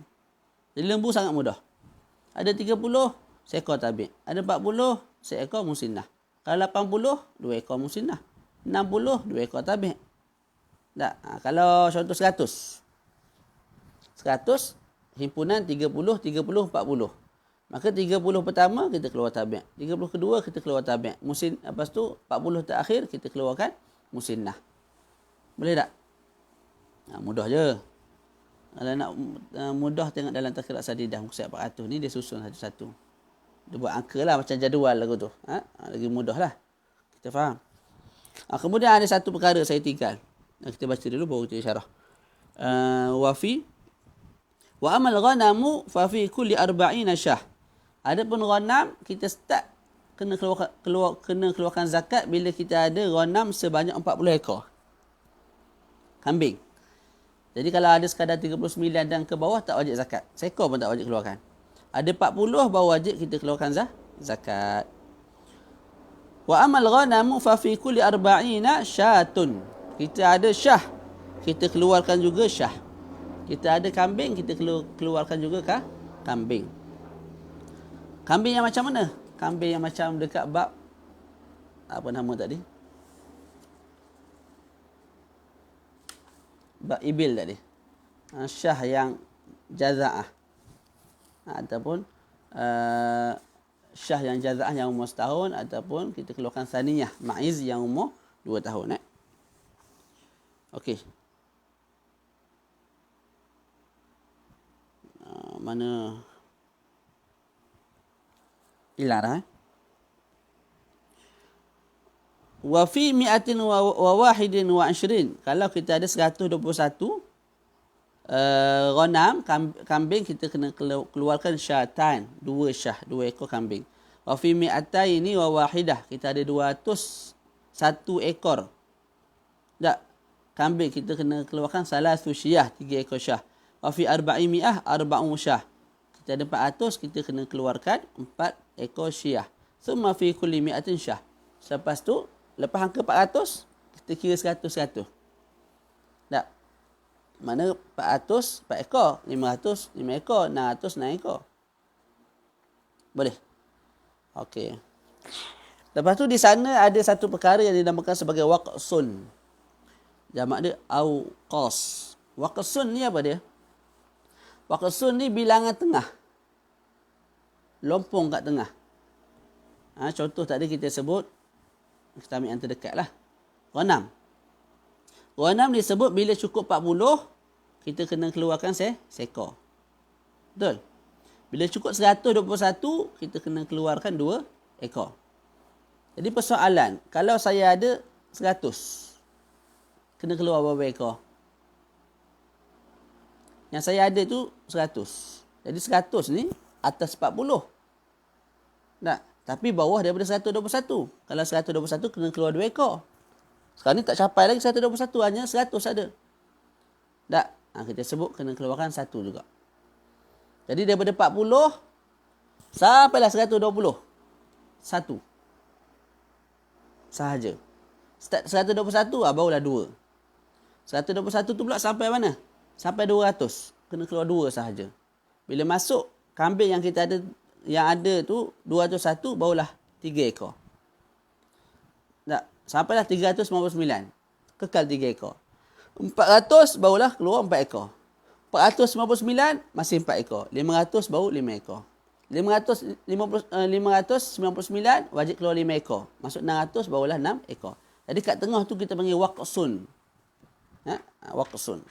Jadi lembu sangat mudah. Ada 30 seekor tabi'. Ada 40 seekor musinnah. Kalau 80, 2 ekor musinnah. 60, 2 ekor tabi'. Tak. Kalau contoh 100. 100 himpunan 30, 40, 40. Maka 30 pertama kita keluar tabi'. 30 kedua kita keluar tabi'. Lepas tu 40 terakhir kita keluarkan musinnah. Boleh tak? Mudah je. Kalau nak mudah, tengok dalam Tazkirah Sadidah muka surat 400 ni, dia susun satu-satu. Dia buat angka lah macam jadual lagu tu. Lagi mudah lah. Kita faham. Kemudian ada satu perkara saya tinggal. Kita baca dulu baru kita syarah. Wa amal ghanamu fa fi kulli 40 syah. Adapun ghanam kita start kena keluarkan zakat bila kita ada ghanam sebanyak 40 ekor. Kambing. Jadi kalau ada sekadar 39 dan ke bawah tak wajib zakat. Seekor pun tak wajib keluarkan. Ada 40 baru wajib kita keluarkan zakat. Wa amal ghanamu fa fi kulli 40 syatun. Kita ada syah, kita keluarkan juga syah. Kita ada kambing, kita keluarkan juga kambing. Kambing yang macam mana? Kambing yang macam dekat bab apa nama tadi? Bab ibil tadi. Syah yang jaza'ah. Ataupun syah yang jaza'ah yang umur setahun, ataupun kita keluarkan saniyah, ma'iz yang umur 2 tahun. Okey. Mana hilang dah. Wa fi mi'atin wa wahidin wa 20. Kalau kita ada 121 ghanam, kambing, kita kena keluarkan syatan, 2 syah, 2 ekor kambing. Wa fi mi'ataini wa wahidah, kita ada 201 ekor. Tak, kambing kita kena keluarkan salasu syah, 3 ekor syah. Wa fi 400 arba'u syah. Kita ada 400, kita kena keluarkan 4 ekor syah. Summa fi kulli mi'atin syah. Lepas tu, lepas angka 400, kita kira 100. Tak. Mana 400, 4 ekor. 500, 5 ekor. 600, 6 ekor. Boleh? Okey. Lepas tu di sana ada satu perkara yang dinamakan sebagai waqsun. Jamak dia awqas. Waqsun ni apa dia? Waqsun ni bilangan tengah. Lompong kat tengah. Contoh tadi kita sebut, kita ambil yang terdekat lah. Ghanam. Ghanam disebut bila cukup 40, kita kena keluarkan seekor. Betul? Bila cukup 121, kita kena keluarkan 2 ekor. Jadi persoalan, kalau saya ada 100, kena keluar berapa ekor? Yang saya ada tu 100. Jadi 100 ni atas 40. Tak? Tapi bawah daripada 121. Kalau 121 kena keluar 2 ekor. Sekarang ni tak capai lagi 121. Hanya 100 ada. Tak? Kita sebut kena keluarkan 1 juga. Jadi daripada 40 sampailah 120. 1. Sahaja. Start 121 barulah 2. 121 tu pula sampai mana? Sampai 200. Kena keluar 2 sahaja. Bila masuk kambing yang kita ada, yang ada tu 201, barulah 3 ekor. Tak, sampailah 359. Kekal 3 ekor. 400 barulah keluar 4 ekor. 459 masih 4 ekor. 500 baru 5 ekor. 599 wajib keluar 5 ekor. Masuk 600 barulah 6 ekor. Jadi kat tengah tu kita panggil waqsun. Waqsun.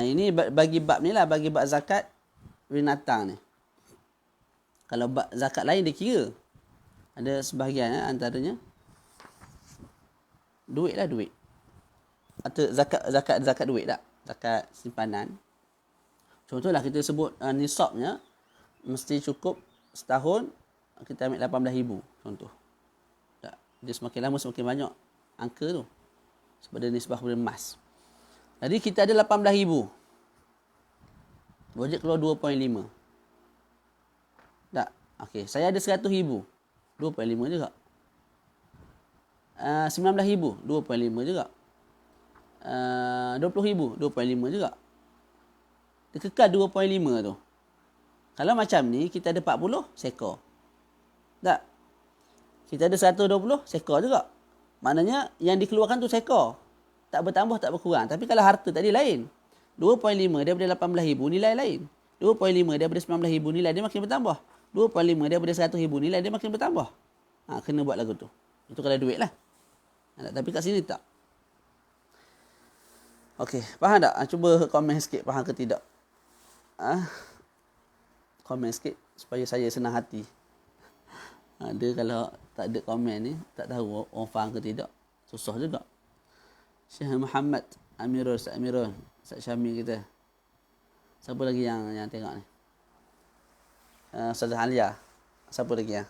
Ini bagi bab ni lah, bagi bab zakat binatang ni. Kalau bab zakat lain dia kira. Ada sebahagian antaranya duit lah, duit. Atau zakat duit tak? Zakat simpanan. Contohlah kita sebut nisabnya mesti cukup setahun kita ambil 18,000 contoh. Tak, dia semakin lama semakin banyak angka tu. Sebab dia nisbah kepada emas. Jadi kita ada 18,000. Wajib keluar 2.5. Tak? Okey, saya ada 100,000. 2.5 juga. 19,000, 2.5 juga. 20,000, 2.5 juga. Dia kekal 2.5 tu. Kalau macam ni, kita ada 40 sekor. Tak? Kita ada 120 sekor juga. Maknanya, yang dikeluarkan tu sekor. Tak bertambah, tak berkurang. Tapi kalau harta tadi lain. 2.5 daripada 18,000, nilai lain. 2.5 daripada 19,000, nilai dia makin bertambah. 2.5 daripada 100,000, nilai dia makin bertambah. Kena buat lagu tu. Itu kalau duit lah. Tapi kat sini tak. Okey, faham tak? Cuba komen sikit, faham ke tidak? Komen sikit supaya saya senang hati. Dia kalau tak ada komen ni, tak tahu orang faham ke tidak. Susah juga. Syekh Muhammad Amirul, Ustaz Amirul, Ustaz Syamil kita. Siapa lagi yang tengok ni? Ustaz Alia. Siapa lagi yang?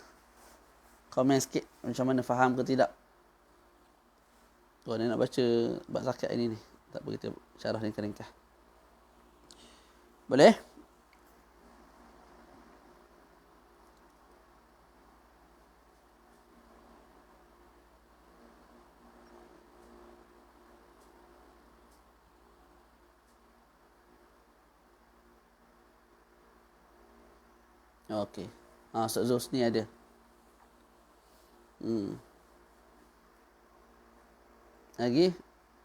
Komen sikit macam mana, faham ke tidak. Tuan nak baca bab zakat ini ni. Tak apa, kita syarah ringkas-ringkas. Boleh? Okey. Ustaz Zul ni ada. Lagi?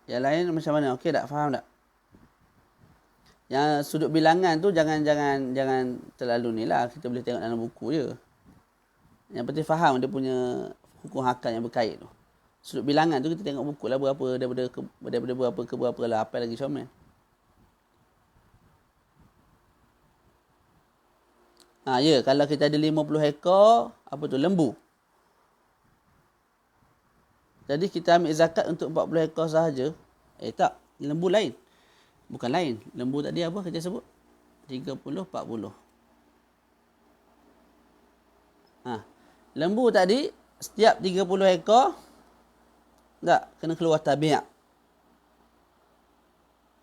Yang lain macam mana? Okey tak? Faham tak? Yang sudut bilangan tu jangan terlalu ni lah. Kita boleh tengok dalam buku je. Yang penting faham dia punya hukum hakal yang berkait tu. Sudut bilangan tu kita tengok buku lah berapa daripada berapa ke berapa lah. Apa lagi comel. Ya, kalau kita ada 50 ekor, apa tu, lembu. Jadi kita ambil zakat untuk 40 ekor sahaja. Tak, lembu lain. Bukan lain. Lembu tadi apa kita sebut? 30, 40. Lembu tadi, setiap 30 ekor, tak, kena keluar tabi'ah.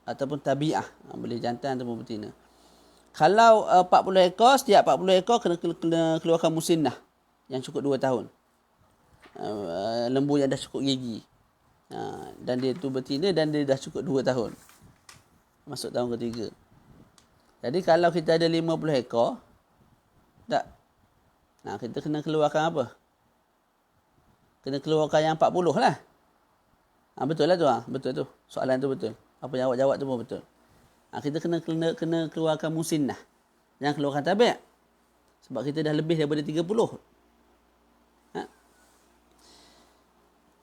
Ataupun tabi'ah. Boleh jantan ataupun betina. Kalau 40 ekor, setiap 40 ekor kena keluarkan musinnah. Yang cukup 2 tahun. Lembu yang dah cukup gigi. Dan dia tu betina dan dia dah cukup 2 tahun. Masuk tahun ketiga. Jadi kalau kita ada 50 ekor, tak. Kita kena keluarkan apa? Kena keluarkan yang 40 lah. Betul lah tu. Betul tu. Soalan tu betul. Apa yang awak jawab tu pun betul. Kita kena keluarkan musinnah. Jangan keluarkan tabi'. Sebab kita dah lebih daripada 30.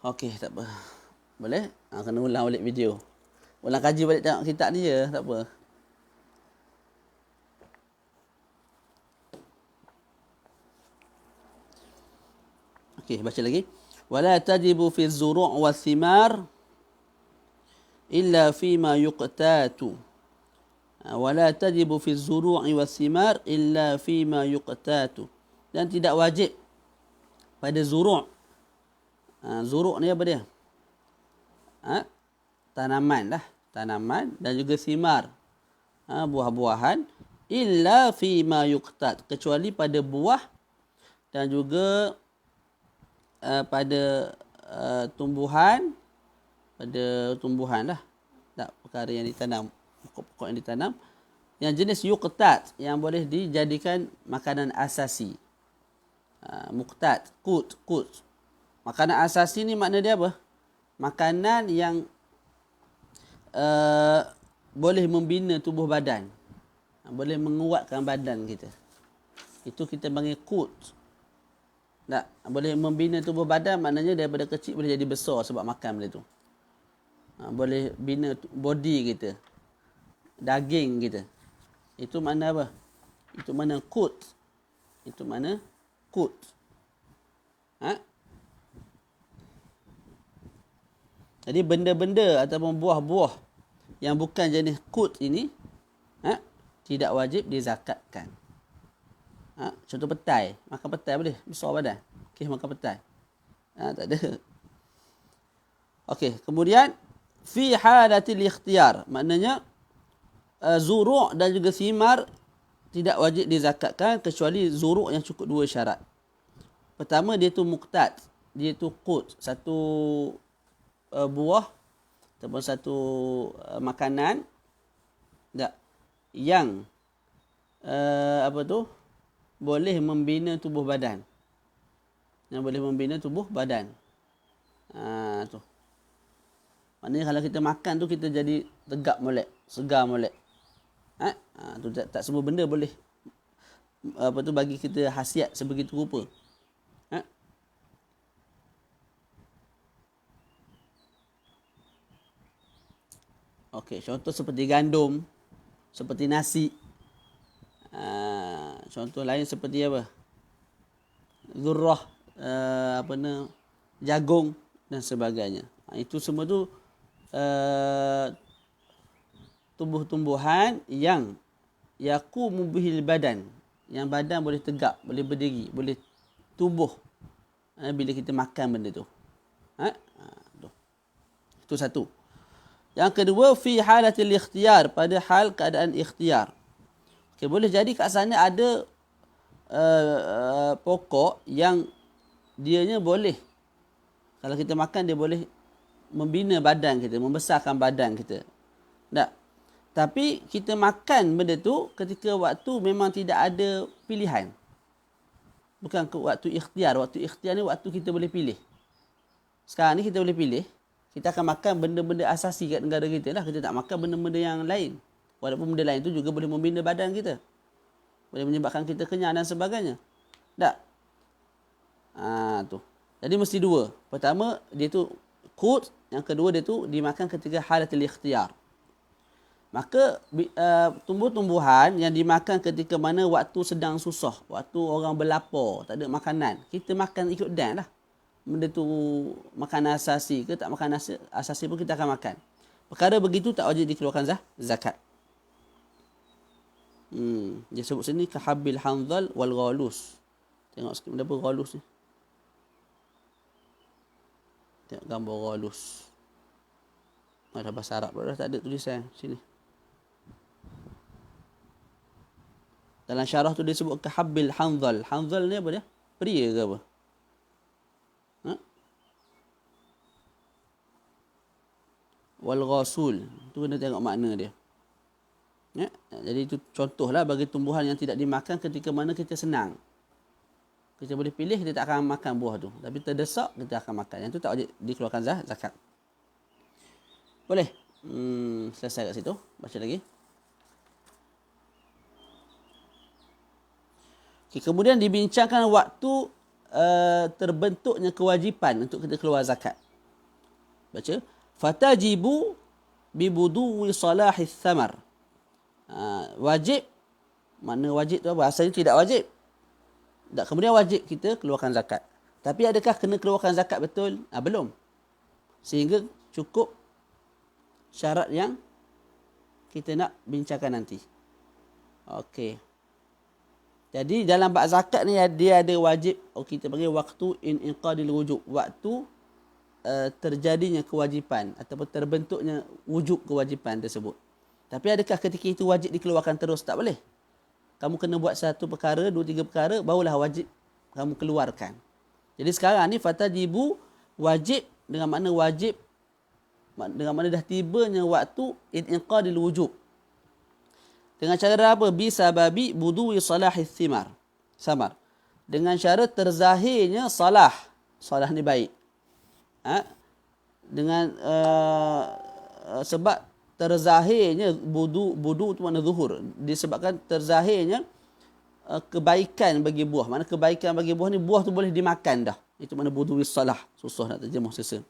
Okey, tak apa. Boleh? Kena ulang balik video. Ulang kaji balik tengok kitab ni je, tak apa. Okey, baca lagi. Wala tajibu fi az-zuru' wath-thimar illa fima yuqtatu. Wala tajibu fi az-zuru'i wath-thimar illa fima yuqtatu. Dan tidak wajib pada zuru'. Zuru' ni apa dia? Tanaman lah. Tanaman dan juga thimar. Buah-buahan. Illa fima yuqtat. Kecuali pada buah dan juga pada tumbuhan pada tumbuhan lah. Tak, perkara yang ditanam, pokok-pokok yang ditanam. Yang jenis yuqtat, yang boleh dijadikan makanan asasi. Muqtat, qut. Makanan asasi ni makna dia apa? Makanan yang boleh membina tubuh badan. Boleh menguatkan badan kita. Itu kita panggil qut. Tak, boleh membina tubuh badan maknanya daripada kecil boleh jadi besar sebab makan benda tu. Boleh bina body kita. Daging kita. Itu makna apa? Itu makna qut. Itu makna qut. Jadi benda-benda ataupun buah-buah yang bukan jenis qut ini tidak wajib dizakatkan. Contoh petai. Makan petai boleh? Besar badan. Okey, makan petai. Tak ada. Okey, kemudian fi halatil ikhtiyar. Maknanya zuru' dan juga thimar tidak wajib dizakatkan kecuali zuru' yang cukup dua syarat. Pertama, dia tu muqtat. Dia tu qut. Satu buah ataupun satu makanan yang boleh membina tubuh badan. Yang boleh membina tubuh badan. Tu. Maknanya kalau kita makan tu kita jadi tegap molek, segar molek. Tu tak semua benda boleh bagi kita khasiat sebegitu rupa. Okey, contoh seperti gandum, seperti nasi. Contoh lain seperti apa? Zurrah, jagung dan sebagainya. Itu semua tu tumbuh-tumbuhan yang yaqumu bihil badan, yang badan boleh tegak, boleh berdiri, boleh tumbuh bila kita makan benda tu. Itu satu. Yang kedua, fi halatil ikhtiyar, pada hal keadaan ikhtiyar. Okay, boleh jadi kat sana ada pokok yang dianya boleh, kalau kita makan dia boleh membina badan kita, membesarkan badan kita. Tak. Tapi kita makan benda tu ketika waktu memang tidak ada pilihan. Bukan waktu ikhtiar. Waktu ikhtiar ni waktu kita boleh pilih. Sekarang ni kita boleh pilih. Kita akan makan benda-benda asasi kat negara kita lah. Kita tak makan benda-benda yang lain. Walaupun benda lain tu juga boleh membina badan kita. Boleh menyebabkan kita kenyang dan sebagainya. Tak? Tu. Jadi mesti dua. Pertama, dia tu qut. Yang kedua, dia tu dimakan ketika halatul ikhtiyar. Maka tumbuh-tumbuhan yang dimakan ketika mana waktu sedang susah. Waktu orang berlapar, tak ada makanan. Kita makan ikut dan lah. Benda tu makanan asasi ke tak makanan asasi pun kita akan makan. Perkara begitu tak wajib dikeluarkan zakat. Dia sebut sini kahabil hanzal wal ghalus. Tengok sikit benda apa ghalus ni. Tengok gambar ghalus. Ada bahasa Arab pula tak ada tulisan sini. Dalam syarah tu dia sebut kahabil hanzal. Hanzal ni apa dia? Pria ke apa? Wal ghasul. Tu kena tengok makna dia. Jadi itu contohlah bagi tumbuhan yang tidak dimakan ketika mana kita senang. Kita boleh pilih, kita tak akan makan buah tu. Tapi terdesak, kita akan makan. Yang tu tak wajib dikeluarkan zakat. Boleh? Selesai kat situ. Baca lagi. Okay, kemudian dibincangkan waktu terbentuknya kewajipan untuk kita keluar zakat. Baca. Fatajibu bibuduwi salahis thamar. Wajib. Makna wajib tu apa? Asalnya tidak wajib. Tak, kemudian wajib kita keluarkan zakat. Tapi adakah kena keluarkan zakat betul? Belum. Sehingga cukup syarat yang kita nak bincangkan nanti. Okey. Jadi dalam bab zakat ni dia ada wajib, kita panggil waktu inqadil wujub. Waktu terjadinya kewajipan ataupun terbentuknya wujub kewajipan tersebut. Tapi adakah ketika itu wajib dikeluarkan terus? Tak boleh. Kamu kena buat satu perkara, dua, tiga perkara, barulah wajib kamu keluarkan. Jadi sekarang ni fatajibu wajib dengan makna wajib dengan mana dah tibanya waktu inqadil wujub. Dengan cara apa? Bisababi buduwi salahis samar. Dengan cara terzahirnya salah. Salah ni baik. Dengan sebab terzahirnya budu tu makna zuhur. Disebabkan terzahirnya kebaikan bagi buah. Mana kebaikan bagi buah ni, buah tu boleh dimakan dah. Itu mana buduwi salah. Susah nak terjemah sesa.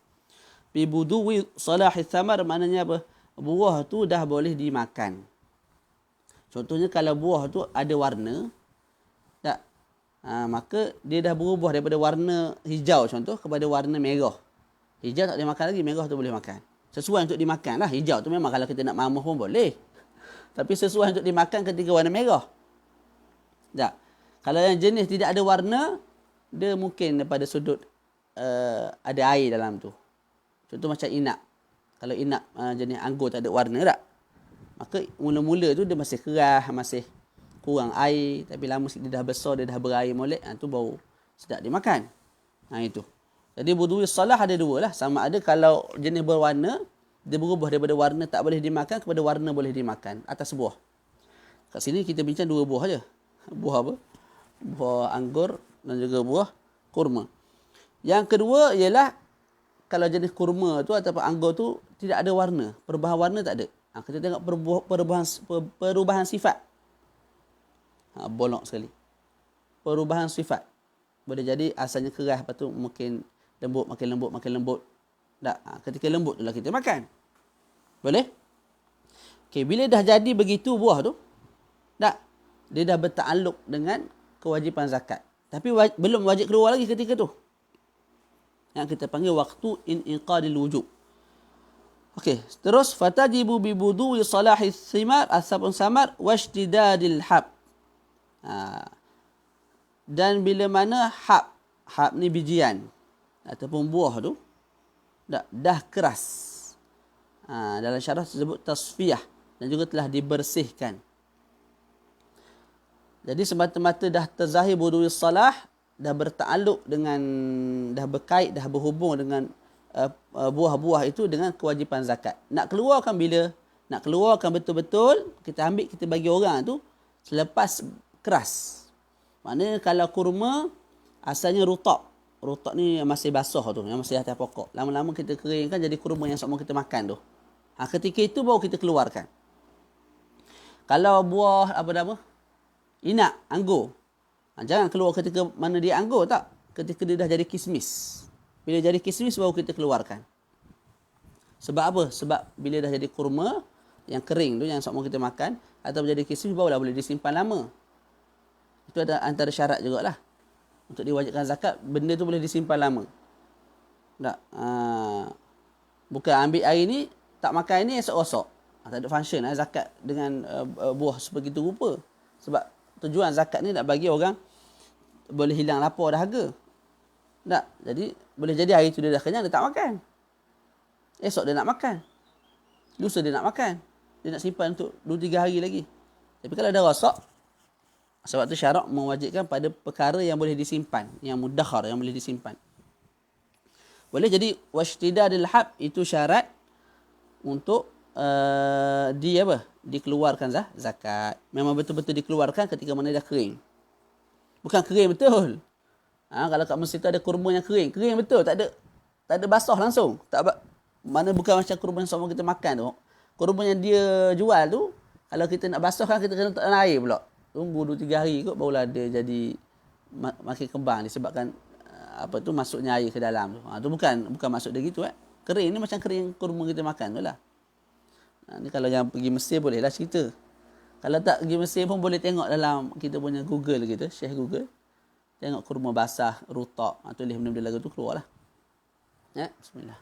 Bi buduwi salahis samar maknanya apa? Buah tu dah boleh dimakan. Contohnya kalau buah tu ada warna, tak? Maka dia dah berubah daripada warna hijau contoh kepada warna merah. Hijau tak boleh makan lagi, merah tu boleh makan. Sesuai untuk dimakan lah. Hijau tu memang kalau kita nak mamuh pun boleh. Tapi sesuai untuk dimakan ketika warna merah. Tak? Kalau yang jenis tidak ada warna, dia mungkin daripada sudut ada air dalam tu. Contoh macam inak. Kalau inak jenis anggur tak ada warna tak? Maka mula-mula tu dia masih keras, masih kurang air. Tapi lama sikit dia dah besar, dia dah berair molek. Tu baru sedap dimakan. Itu. Jadi buduwi salah ada dua lah. Sama ada kalau jenis berwarna, dia berubah daripada warna tak boleh dimakan kepada warna boleh dimakan atas buah. Kat sini kita bincang dua buah aja. Buah apa? Buah anggur dan juga buah kurma. Yang kedua ialah kalau jenis kurma tu ataupun anggur tu tidak ada warna. Perubahan warna tak ada. Kita tengok perubahan sifat. Bolong sekali. Perubahan sifat. Boleh jadi asalnya keras, lepas tu mungkin lembut, makin lembut. Tak? Ketika lembut tu lah kita makan. Boleh? Okay, bila dah jadi begitu buah tu, tak? Dia dah bertakluk dengan kewajipan zakat. Tapi belum wajib keluar lagi ketika tu. Yang kita panggil waktu inqadil wujub. Okey, terus fatajibu bi budu'i salahis samar washtidadil hab. Dan bila mana hab ni bijian ataupun buah tu dah keras. Dalam syarah disebut tasfiyah dan juga telah dibersihkan. Jadi semata-mata dah terzahir budu'i salah, dah bertakluk dengan, dah berkait, dah berhubung dengan buah-buah itu dengan kewajipan zakat. Nak keluarkan bila? Nak keluarkan betul-betul, kita ambil, kita bagi orang tu selepas keras. Maknanya kalau kurma, asalnya rutab. Rutab ni masih basah tu, yang masih atas pokok. Lama-lama kita keringkan jadi kurma yang semua kita makan tu. Ketika itu baru kita keluarkan. Kalau buah, apa nama? Inak, anggur. Jangan keluar ketika mana dia anggur, tak? Ketika dia dah jadi kismis. Bila jadi kismis baru kita keluarkan. Sebab apa? Sebab bila dah jadi kurma yang kering tu yang semua kita makan atau jadi kismis barulah boleh disimpan lama. Itu ada antara syarat jugalah. Untuk diwajibkan zakat, benda tu boleh disimpan lama. Tak? Bukan ambil hari ni, tak makan ini esok-esok. Tak ada function zakat dengan buah sebegitu rupa. Sebab tujuan zakat ni nak bagi orang boleh hilang lapar dahaga. Tak? Jadi boleh jadi hari tu dia dah kenyang, dia tak makan. Esok dia nak makan. Lusa dia nak makan. Dia nak simpan untuk 2-3 hari lagi. Tapi kalau dah rosak, sebab tu syarak mewajibkan pada perkara yang boleh disimpan, yang mudakhar, yang boleh disimpan. Boleh jadi washtidadil hab itu syarat untuk dikeluarkan zakat. Memang betul-betul dikeluarkan ketika mana dah kering. Bukan kering betul. Kalau kat Mesir tu ada kurma yang kering. Kering betul. Tak ada basah langsung. Mana bukan macam kurma yang semua kita makan tu. Kurma yang dia jual tu, kalau kita nak basahkan, kita kena letak dalam air pula. Tunggu 2-3 hari kot, barulah dia jadi makin kembang. Disebabkan masuknya air ke dalam tu. Tu bukan maksud dia gitu. Kering ni macam kering kurma kita makan tu lah. Ni kalau yang pergi Mesir bolehlah cerita. Kalau tak pergi Mesir pun boleh tengok dalam kita punya Google kita, Syekh Google. Tengok kurma basah, rutab. Tulis benda-benda lagu tu keluarlah. Bismillah.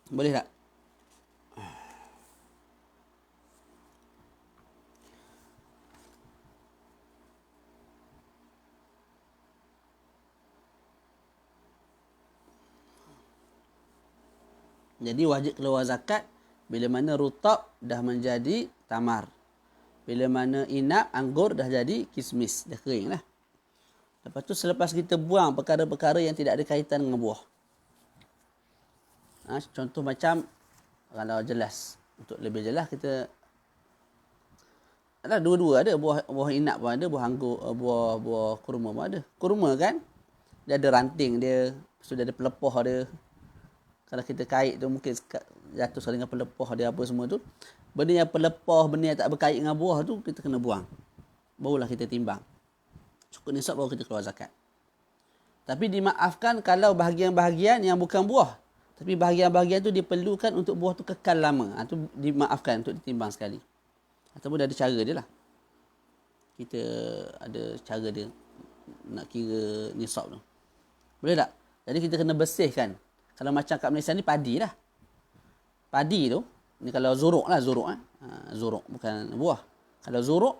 Boleh tak? Jadi wajib keluar zakat bila mana rutab dah menjadi tamar. Bila mana inap, anggur dah jadi kismis, dah kering lah. Lepas tu selepas kita buang perkara-perkara yang tidak ada kaitan dengan buah. Contoh macam, kalau jelas, untuk lebih jelas kita ada dua-dua ada, buah inap pun ada, buah anggur, buah kurma pun ada. Kurma kan dia ada ranting dia, sudah ada pelepah dia. Kalau kita kait tu mungkin jatuh sekali dengan pelepah dia apa semua tu. Benda yang pelepah, benda yang tak berkait dengan buah tu kita kena buang. Barulah kita timbang. Cukup nisab baru kita keluar zakat. Tapi dimaafkan kalau bahagian-bahagian yang bukan buah. Tapi bahagian-bahagian tu diperlukan untuk buah tu kekal lama. Tu dimaafkan untuk ditimbang sekali. Ataupun ada cara dia lah. Kita ada cara dia nak kira nisab tu. Boleh tak? Jadi kita kena bersihkan. Kalau macam kat Malaysia ni padi lah. Padi tu, ni kalau zuruk lah, zuruk. Zuruk bukan buah. Kalau zuruk,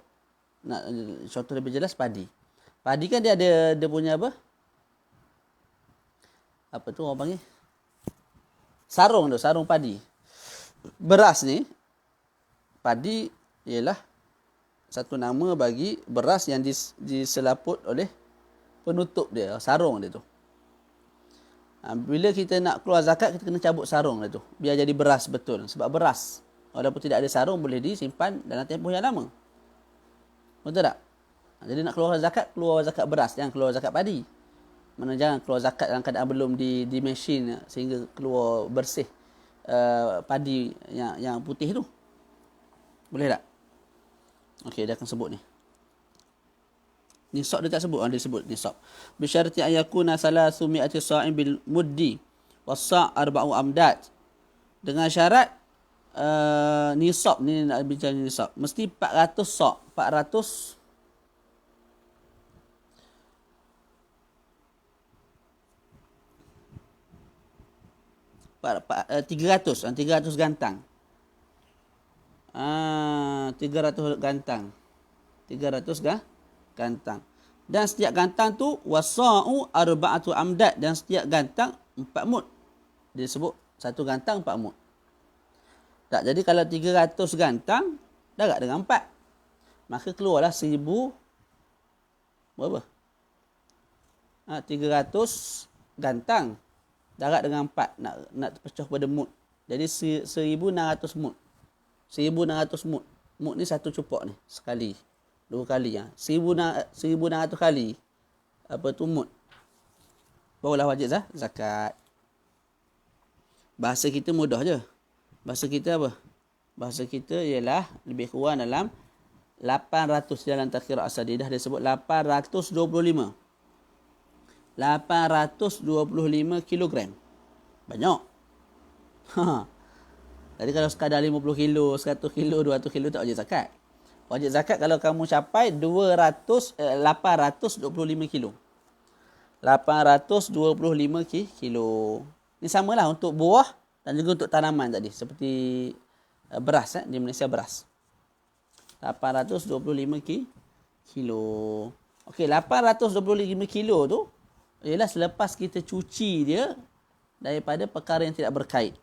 nak contoh lebih jelas padi. Padi kan dia ada, dia punya apa? Apa tu orang panggil? Sarung tu, sarung padi. Beras ni, padi ialah satu nama bagi beras yang diselaput oleh penutup dia, sarung dia tu. Bila kita nak keluar zakat, kita kena cabut sarung dia tu. Biar jadi beras betul. Sebab beras, walaupun tidak ada sarung, boleh disimpan dalam tempoh yang lama. Betul tak? Jadi nak keluar zakat beras, jangan keluar zakat padi. Mana jangan keluar zakat dalam keadaan belum di mesin sehingga keluar bersih padi yang putih tu. Boleh tak? Okey, dia akan sebut ni. Nisab dia tak sebut, dia sebut nisab. Bisyarati ayakuna 300 sa'in bil muddi was-sa' 4 amdad. Dengan syarat nisab ni, nak bincang nisab, mesti 400 sa', 300 gantang. 300 gantang. 300 gantang. Dan setiap gantang tu wasa'u 4 amdad, dan setiap gantang 4 mud. Dia sebut satu gantang 4 mud. Tak, jadi kalau 300 gantang darat dengan 4, maka keluarlah 1000 berapa? 300 gantang darat dengan 4, nak pecah pada mud. Jadi 1600 mud. 1600 mud. Mud ni satu cupak ni sekali. 2 kali 1600 kali apa tu mud. Barulah wajib zakat. Bahasa kita mudah je. Bahasa kita apa? Bahasa kita ialah lebih kurang dalam 800 dalam takhir As-Sadidah dia sebut 825. 825 kilogram. Banyak. Jadi kalau sekadar 50 kilo, 100 kilo, 200 kilo tak wajib zakat. Wajib zakat kalau kamu capai 825 kilo. 825 kilo. Ini samalah untuk buah dan juga untuk tanaman tadi. Seperti beras. Di Malaysia beras. 825 kilo. Okey, 825 kilo tu ialah selepas kita cuci dia daripada perkara yang tidak berkait.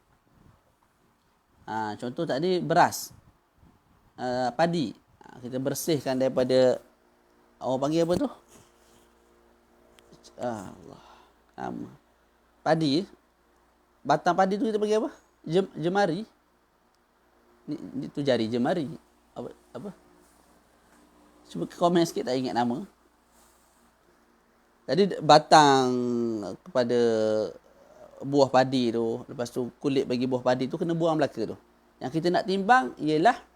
Contoh tadi beras. Padi. Kita bersihkan daripada, orang panggil apa tu? Allah. Padi. Batang padi tu kita panggil apa? Jemari. Ni tu jari jemari. Apa? Cuba komen sikit, tak ingat nama. Jadi batang kepada buah padi tu, lepas tu kulit bagi buah padi tu kena buang belaka tu. Yang kita nak timbang ialah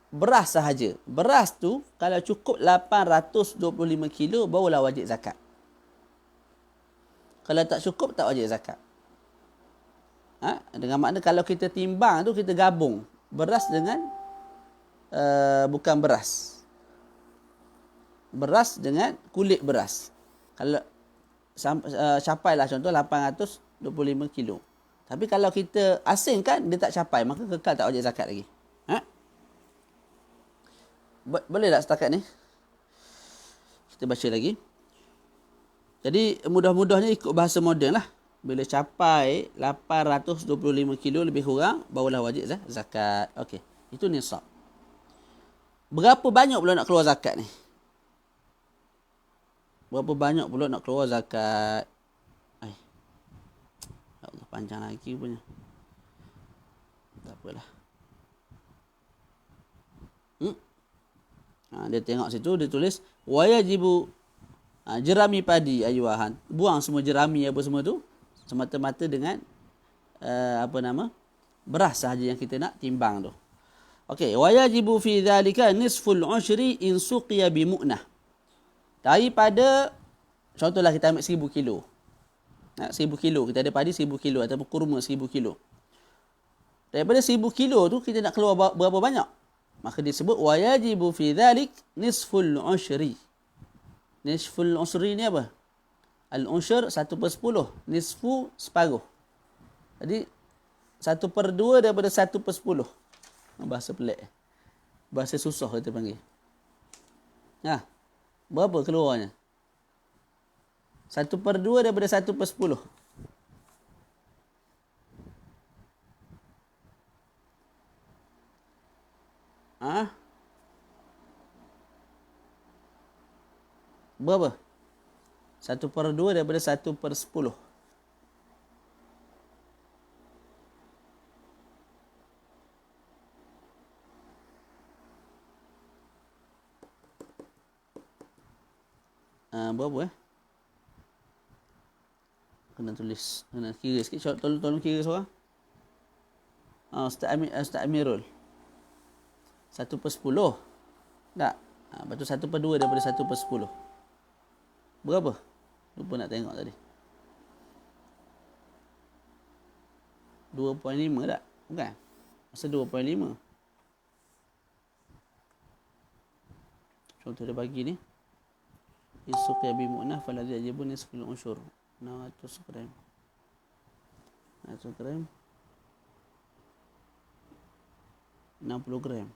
beras sahaja. Beras tu kalau cukup 825 kilo barulah wajib zakat. Kalau tak cukup tak wajib zakat. Dengan makna kalau kita timbang tu kita gabung beras dengan bukan beras. Beras dengan kulit beras. Kalau capailah contoh 825 kilo. Tapi kalau kita asingkan, dia tak capai, maka kekal tak wajib zakat lagi. Boleh tak setakat ni? Kita baca lagi. Jadi mudah-mudahnya ikut bahasa moden lah. Bila capai 825 kilo lebih kurang, barulah wajib zakat. Okey, itu nisab. Berapa banyak pula nak keluar zakat ni? berapa banyak pula nak keluar zakat. Ai. Ya Allah, panjang lagi punya. Tak apalah. Dia tengok situ, dia tulis wayajibu jerami padi ayuhan. Buang semua jerami apa semua tu semata-mata dengan beras sahaja yang kita nak timbang tu. Okey, wayajibu fi dhalika nisful ushri in suqiya bi mu'nah. Daripada contohlah kita ambil 1000 kilo. 1000 kilo, kita ada padi 1000 kilo ataupun kurma 1000 kilo. Daripada 1000 kilo tu kita nak keluar berapa banyak? Maka disebut wayajibu fi dhalik nisful ushri. Nisful ushri ni apa? Al-ushur 1/10. Nisfu separuh. Jadi 1/2 daripada 1/10. Bahasa pelik. Bahasa susah kita panggil. Berapa keluarnya? 1/2 daripada 1/10. Berapa? 1/2 daripada 1/10. Berapa Kena tulis, kena kira sikit. Tolong kira seorang. Ustaz Amirul. 1/10. Tak. Lepas tu 1/2 daripada 1/10. Berapa? Lupa nak tengok tadi. 2.5 tak? Bukan? Masa 2.5. Contoh dia bagi ni. Isuq ya bi mu'nah faladhi ajibun nisful ushur. 600 gram. 600 gram. 60 gram.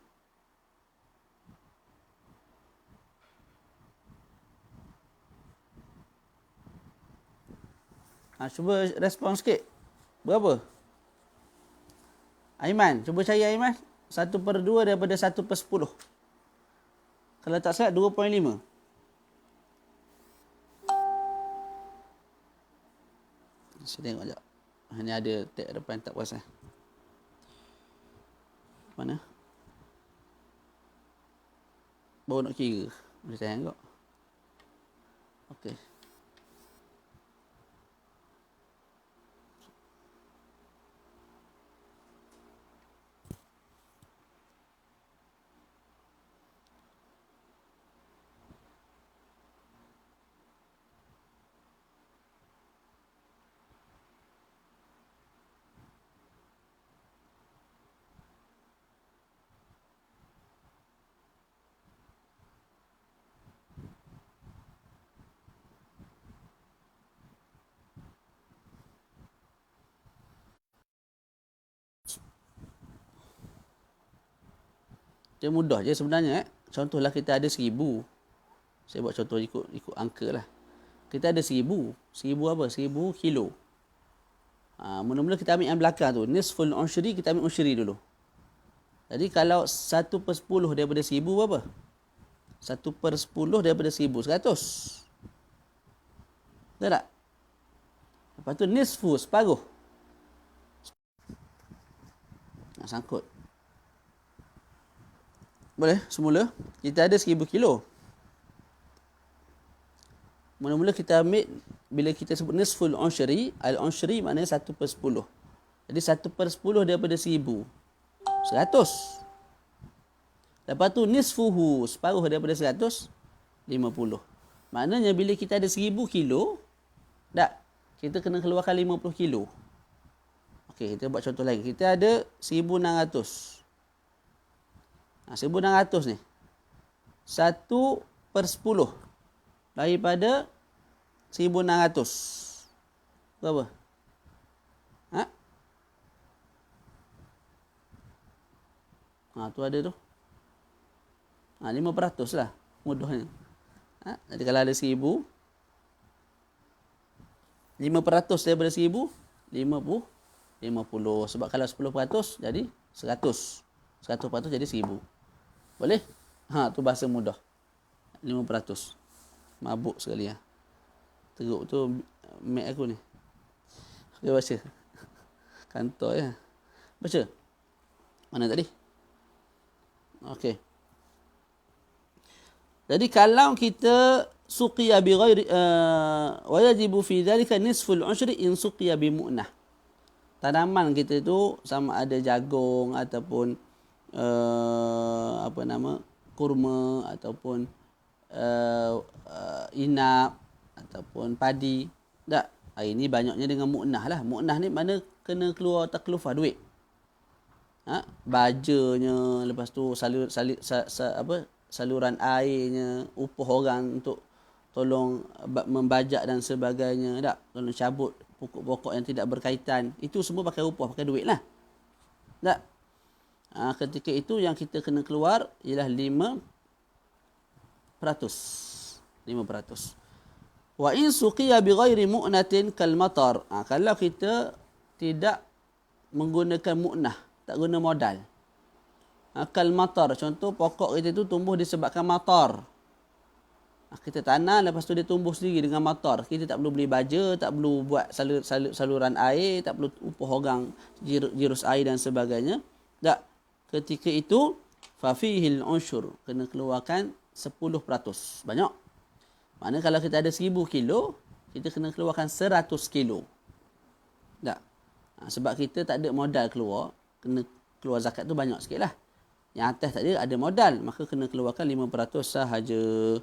Cuba respon sikit. Berapa? Aiman. Cuba cari Aiman. 1/2 daripada 1/10. Kalau tak salah 2.5. Saya tengok sekejap. Ni ada tab depan tak puas. Mana? Baru nak kira. Boleh sayang kok. Okey. Dia mudah je sebenarnya. Contohlah kita ada 1000. Saya buat contoh ikut angka lah. Kita ada 1000. 1000 apa? 1000 kilo. Mula-mula kita ambil yang belakang tu. Nisful ushri, kita ambil ushri dulu. Jadi kalau 1/10 daripada 1000 berapa? 1/10 daripada 1000. 100. Betul tak? Lepas tu nisfu, separuh. Nak sangkut. Boleh? Semula kita ada 1000 kilo. Mula-mula kita ambil, bila kita sebut nisful ushri, al-ushri maknanya 1/10. Jadi 1/10 daripada 1000. 100. Lepas tu nisfuhu, separuh daripada 100, 50. Maknanya bila kita ada 1000 kilo, tak, kita kena keluarkan 50 kilo. Okey, kita buat contoh lagi. Kita ada 1600. 1600 ni 1/10 daripada 1600 berapa? Tu ada tu 5% lah mudahnya. Jadi kalau ada 1000, 5% daripada 1000 50. Sebab kalau 10% jadi 100. 100% jadi 1000. Boleh? Tu bahasa mudah. 5%. Mabuk sekali ya. Teruk tu mic aku ni. Okey, baca. Kantor ya. Baca. Mana tadi? Okey. Jadi kalau kita suqiya bi ghairi wa yajibu fi dhalika nisful ushri in suqiya bi mu'nah. Tanaman kita tu sama ada jagung ataupun kurma ataupun inap ataupun padi. Tak. Hari ni banyaknya dengan mu'nah lah. Mu'nah ni mana kena keluar taklufah duit. Bajanya, lepas tu saluran airnya, upah orang untuk tolong membajak dan sebagainya, tak? Tolong cabut pokok-pokok yang tidak berkaitan. Itu semua pakai upah, pakai duit lah. Tak? Ketika itu yang kita kena keluar ialah 5%. 5%. Wa in suqiya bi ghairi mu'natin kal matar. Kalau kita tidak menggunakan mu'nah, tak guna modal. Kal matar, contoh pokok kita tu tumbuh disebabkan matar. Kita tanam, lepas tu dia tumbuh sendiri dengan matar. Kita tak perlu beli baja, tak perlu buat saluran air, tak perlu upah orang jirus air dan sebagainya. Tak. Ketika itu fafihil unshur, kena keluarkan 10%. Banyak. Maknanya kalau kita ada 1000 kilo, kita kena keluarkan 100 kilo. Tak. Sebab kita tak ada modal keluar, kena keluar zakat tu banyak sikit lah. Yang atas tadi ada modal, maka kena keluarkan 5% sahaja.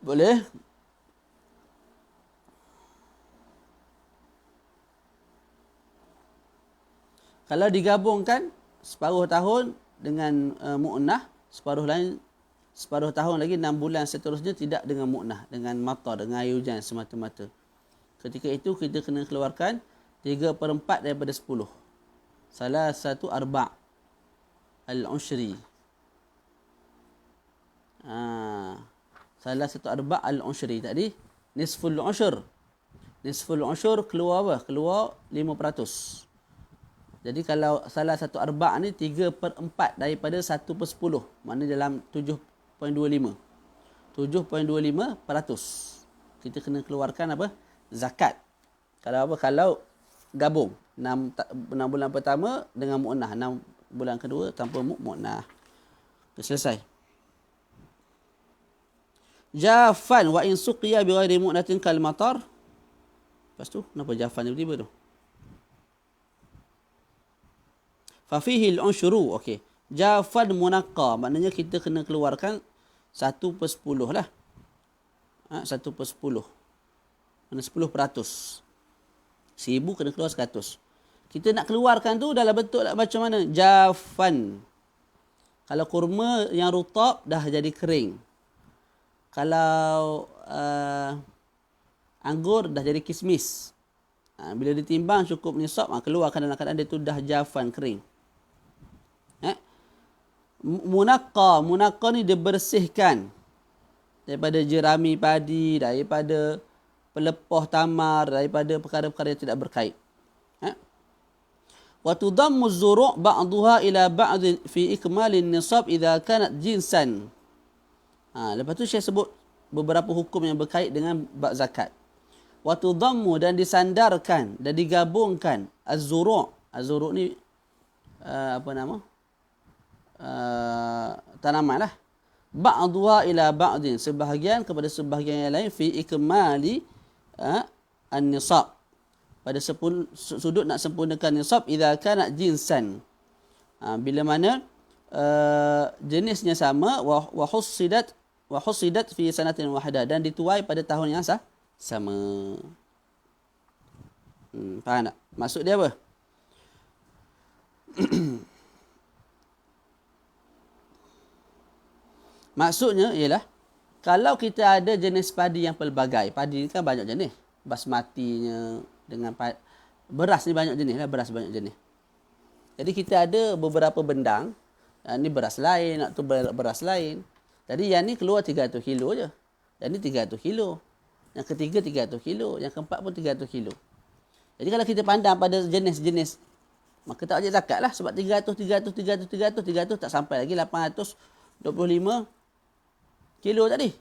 Boleh? Kalau digabungkan separuh tahun dengan mu'nah, separuh tahun lagi 6 bulan seterusnya tidak dengan mu'nah, dengan matar, dengan air hujan semata-mata. Ketika itu kita kena keluarkan 3/4 daripada 10. Salah satu arba' al-ushri. Salah satu arba' al-ushri tadi. Nisful ushur. Nisful ushur keluar apa? Keluar 5%. Jadi kalau salah satu arba' ni 3/4 daripada 1/10. Maknanya dalam 7.25. 7.25%. Kita kena keluarkan apa? Zakat. Kalau apa? Kalau gabung 6 bulan pertama dengan mu'nah, 6 bulan kedua tanpa mu'nah. Selesai. Jafan wa in suqiya bi ghairi mu'natin kal matar. Lepas tu kenapa jafan tiba-tiba tu? Fafihi al-unshuru. Okey. Jafan munaqqa, maknanya kita kena keluarkan 1/10 lah. 1/10. Mana 10%. 1000 kena keluar 100. Kita nak keluarkan tu dalam bentuk macam mana? Jafan. Kalau kurma yang rutab dah jadi kering. Kalau anggur dah jadi kismis. Bila ditimbang cukup nisab, keluarkan dalam keadaan dia tu dah jafan, kering. Munaqqa ni dibersihkan daripada jerami padi, daripada pelepah tamar, daripada perkara-perkara yang tidak berkait. Wa tudammu az-zuru' ba'daha ila ba'd fi ikmalin nisab idza kanat jinsan. Lepas tu saya sebut beberapa hukum yang berkait dengan bab zakat. Wa tudammu, dan disandarkan dan digabungkan az-zuru'. Az-zuru' ni tanaman lah. Ba'daha ila ba'din, sebahagian kepada sebahagian yang lain, fi ikmali an-nisab, pada sudut nak sempurnakan nisab, idza kana jinsan, bila mana jenisnya sama, wa husidat fi sanatin wahidah, dan dituai pada tahun yang sama. Faham tak? Maksud dia apa? Maksudnya ialah, kalau kita ada jenis padi yang pelbagai, padi ni kan banyak jenis, basmatinya dengan beras ni banyak jenis lah, beras banyak jenis. Jadi kita ada beberapa bendang, ni beras lain, nak tu beras lain. Jadi yang ni keluar 300 kilo je. Yang ni 300 kilo. Yang ketiga 300 kilo. Yang keempat pun 300 kilo. Jadi kalau kita pandang pada jenis-jenis maka tak wajib zakat lah. Sebab 300 tak sampai lagi 825 kilo tadi.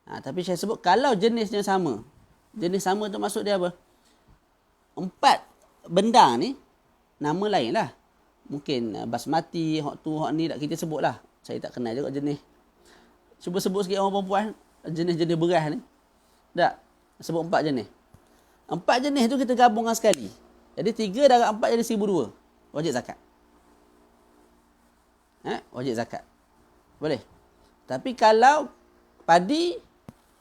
Tapi saya sebut kalau jenisnya sama. Jenis sama tu maksud dia apa? 4 benda ni nama lain lah. Mungkin basmati, hok tu, hok ni tak kita sebut lah. Saya tak kenal juga jenis. Cuba sebut sikit orang perempuan jenis-jenis beras ni. Tak? Sebut 4 jenis. 4 jenis tu kita gabungkan sekali. Jadi 3 darab 4 jadi 1,200. Wajib zakat. Wajib zakat. Boleh. Tapi kalau padi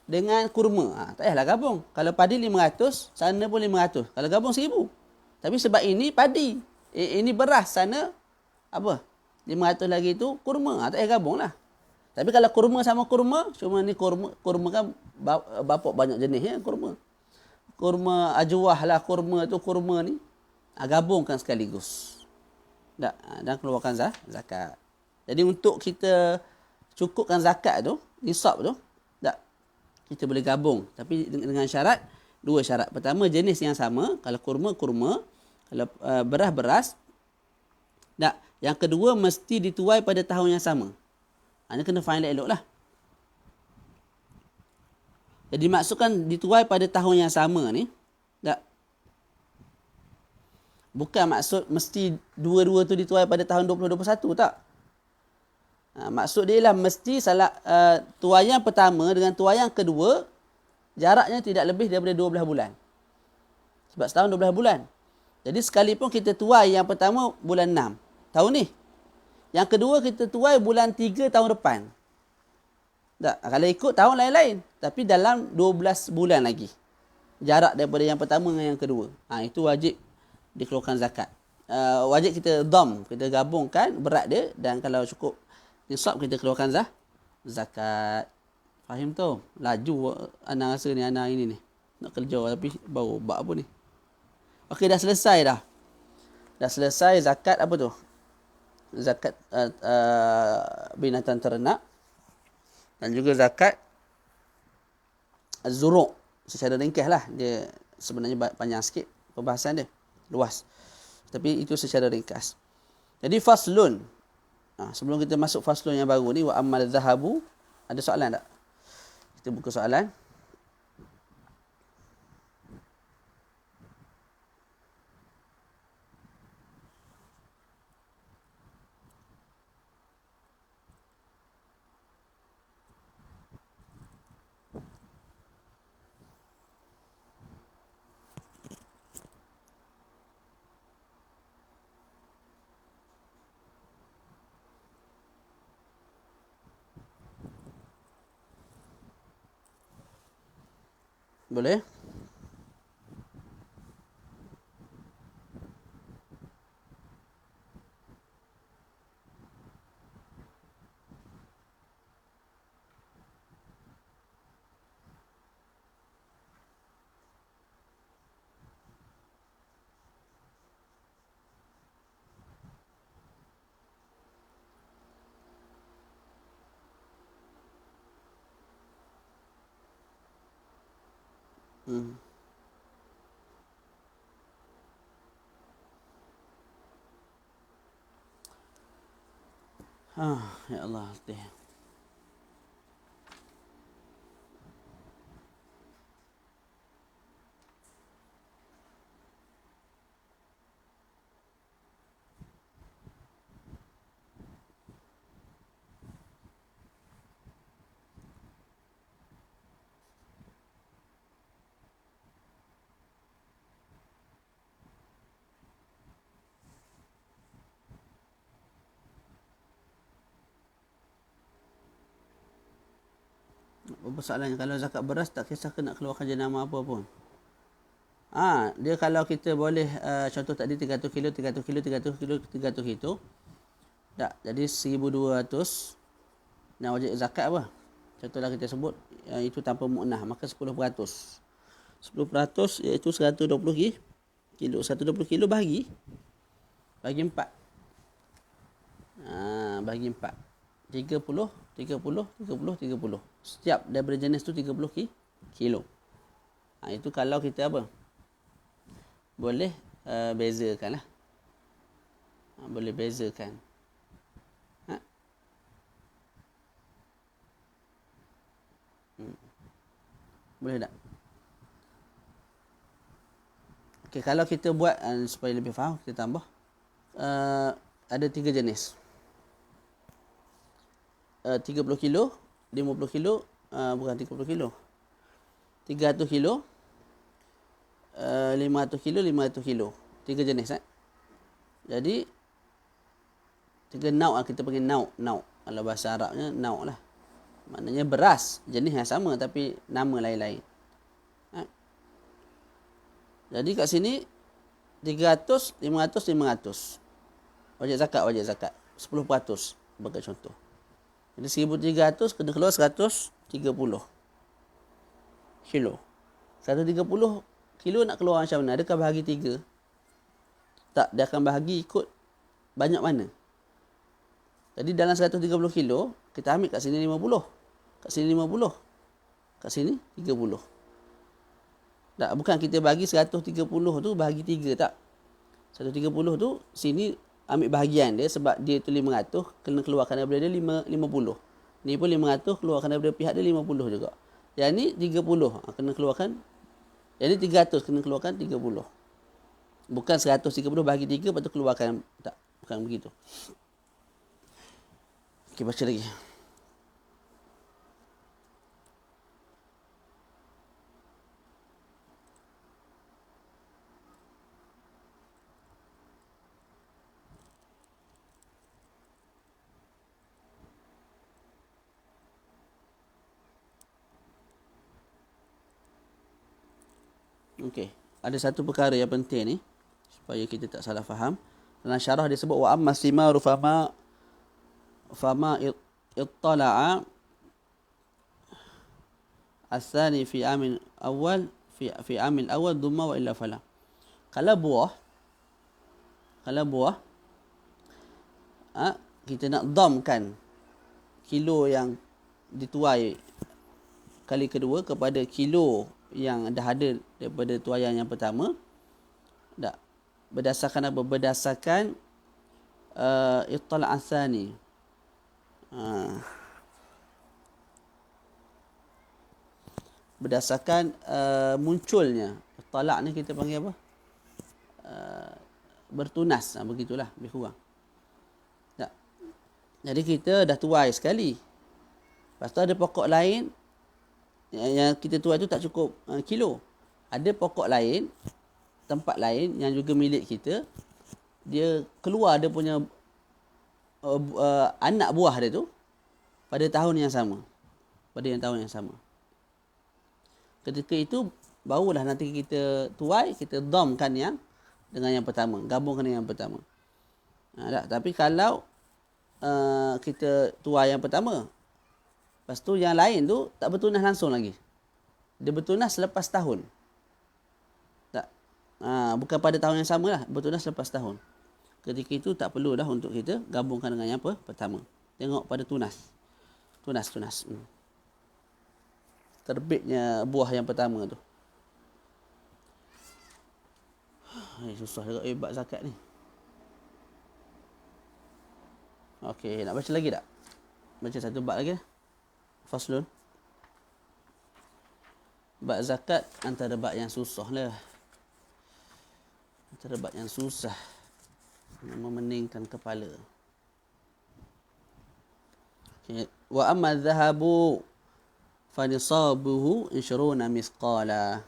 dengan kurma, tak payahlah gabung. Kalau padi 500, sana pun 500. Kalau gabung 1,000. Tapi sebab ini padi. Ini beras, sana apa? 500 lagi tu kurma. Tak payah gabung lah. Tapi kalau kurma sama kurma, cuma ni kurma kan bapak banyak jenis ya, kurma. Kurma ajwah lah, kurma tu kurma ni. Gabungkan sekaligus. Dan keluarkan zakat. Jadi untuk kita cukupkan zakat tu, nisab tu, kita boleh gabung. Tapi dengan syarat, 2 syarat. Pertama, jenis yang sama. Kalau kurma, kalau beras. Yang kedua, mesti dituai pada tahun yang sama. Ini kena find elok lah. Jadi maksudkan dituai pada tahun yang sama ni, bukan maksud mesti dua-dua tu dituai pada tahun 2021, tak. Maksud dia lah mesti tuaian pertama dengan tuaian kedua jaraknya tidak lebih daripada 12 bulan. Sebab setahun 12 bulan. Jadi sekalipun kita tuai yang pertama bulan 6 tahun ni, yang kedua kita tuai bulan 3 tahun depan. Tak, kalau ikut tahun lain-lain, tapi dalam 12 bulan lagi jarak daripada yang pertama dengan yang kedua. Itu wajib dikeluarkan zakat. Wajib kita kita gabungkan berat dia, dan kalau cukup nisab kita keluarkan zakat. Faham tu? Laju anak rasa ni, anak ini ni. Nak kerja tapi baru bab apa ni. Okey, dah selesai dah. Dah selesai zakat apa tu? Zakat binatang ternak. Dan juga zakat az-zuru'. Secara ringkas lah. Dia sebenarnya panjang sikit perbahasan dia. Luas. Tapi itu secara ringkas. Jadi faslun. Sebelum kita masuk faslun yang baru ni, wa ammal zahabu. Ada soalan tak? Kita buka soalan. Boleh? Ya Allah. Persoalannya, kalau zakat beras tak kisah nak keluarkan jenama apa pun. Dia kalau kita boleh, contoh tadi 300 kilo itu. Tak, jadi 1,200. Dan wajib zakat apa? Contohlah kita sebut, itu tanpa mu'nah, maka 10%. 10% iaitu 120 kilo. 120 kilo bagi 4. Bagi 4. 30. Setiap daripada jenis tu 30 kilo. Itu kalau kita apa? Boleh bezakan lah. Boleh bezakan. Ha? Boleh tak? Okay, kalau kita buat supaya lebih faham, kita tambah. Ada 3 jenis. 30 kilo, 50 kilo, bukan 30 kilo. 300 kilo, 500 kilo, 500 kilo. 3 jenis. Jadi, 3 nauk kita panggil nauk. Kalau bahasa Arabnya, nauk lah. Maknanya beras. Jenis yang sama tapi nama lain-lain. Jadi kat sini 300, 500, 500. Wajib zakat. 10% sebagai contoh. Jadi 1,300 kena keluar 130 kilo. 130 kilo nak keluar macam mana? Adakah bahagi 3? Tak, dia akan bahagi ikut banyak mana. Jadi dalam 130 kilo, kita ambil kat sini 50. Kat sini 50. Kat sini 30. Tak, bukan kita bagi 130 tu bahagi 3, tak. 130 tu sini ambil bahagian dia sebab dia tu 500, kena keluarkan daripada dia 50. Ni pun 500 keluarkan daripada pihak dia 50 juga. Yang ni 30 kena keluarkan. Yang ni 300 kena keluarkan 30. Bukan 130 bahagi 3 lepas tu keluarkan. Tak, bukan begitu. Okey, baca lagi. Okey, ada satu perkara yang penting ni supaya kita tak salah faham. Dalam syarah dia sebut wa amma simaru fama ittala'a asani fi amin awal fi amil awal dhamma wa illa fala. Kalau buah kita nak dhamkan kilo yang dituai kali kedua kepada kilo yang dah ada daripada tuaian yang pertama. Tak. Berdasarkan apa? Berdasarkan ittala' asani. Berdasarkan munculnya. Ittala' ni kita panggil apa? Bertunas. Begitulah, lebih kurang. Tak. Jadi kita dah tuai sekali. Lepas tu ada pokok lain yang kita tuai tu tak cukup kilo. Ada pokok lain, tempat lain yang juga milik kita. Dia keluar dia punya anak buah dia tu pada tahun yang sama. Tahun yang sama. Ketika itu barulah nanti kita tuai, kita dhamkan yang dengan yang pertama, gabungkan dengan yang pertama. Tapi kalau kita tuai yang pertama, lepas tu yang lain tu tak bertunas langsung lagi. Dia bertunas selepas tahun. Tak. Bukan pada tahun yang sama lah. Bertunas selepas tahun. Ketika itu tak perlu dah untuk kita gabungkan dengan yang pertama. Tengok pada tunas. Tunas. Terbitnya buah yang pertama tu. Susah juga bab zakat ni. Okey, nak baca lagi tak? Baca satu bab lagi. Faslun. Bab zakat antara bab yang susah lah. Antara bab yang susah. Memeningkan kepala. Okay. Wa amma dhahabu fa nisabuhu 20 misqala.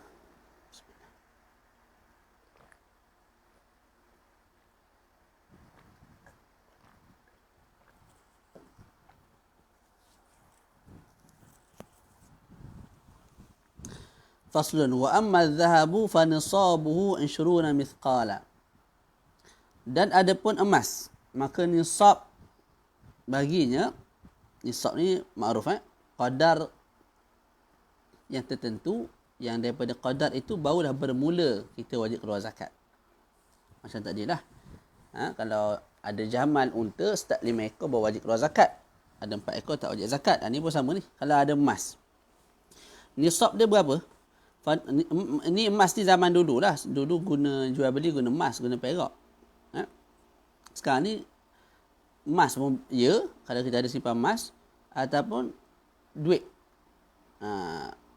Faslun wa amma adh-dhahabu fa nisabuhu 20 mithqala. Dan adapun emas, maka nisab baginya, nisab ni makruf qadar yang tertentu, yang daripada qadar itu barulah bermula kita wajib keluar zakat. Macam tadilah. Kalau ada jamal unta start 5 ekor baru wajib keluar zakat. Ada 4 ekor tak wajib zakat. Ini pun sama ni. Kalau ada emas, nisab dia berapa? Ini emas ni zaman dulu lah. Dulu guna jual beli guna emas, guna perak. Sekarang ni emas pun ya, kalau kita ada simpan emas ataupun duit.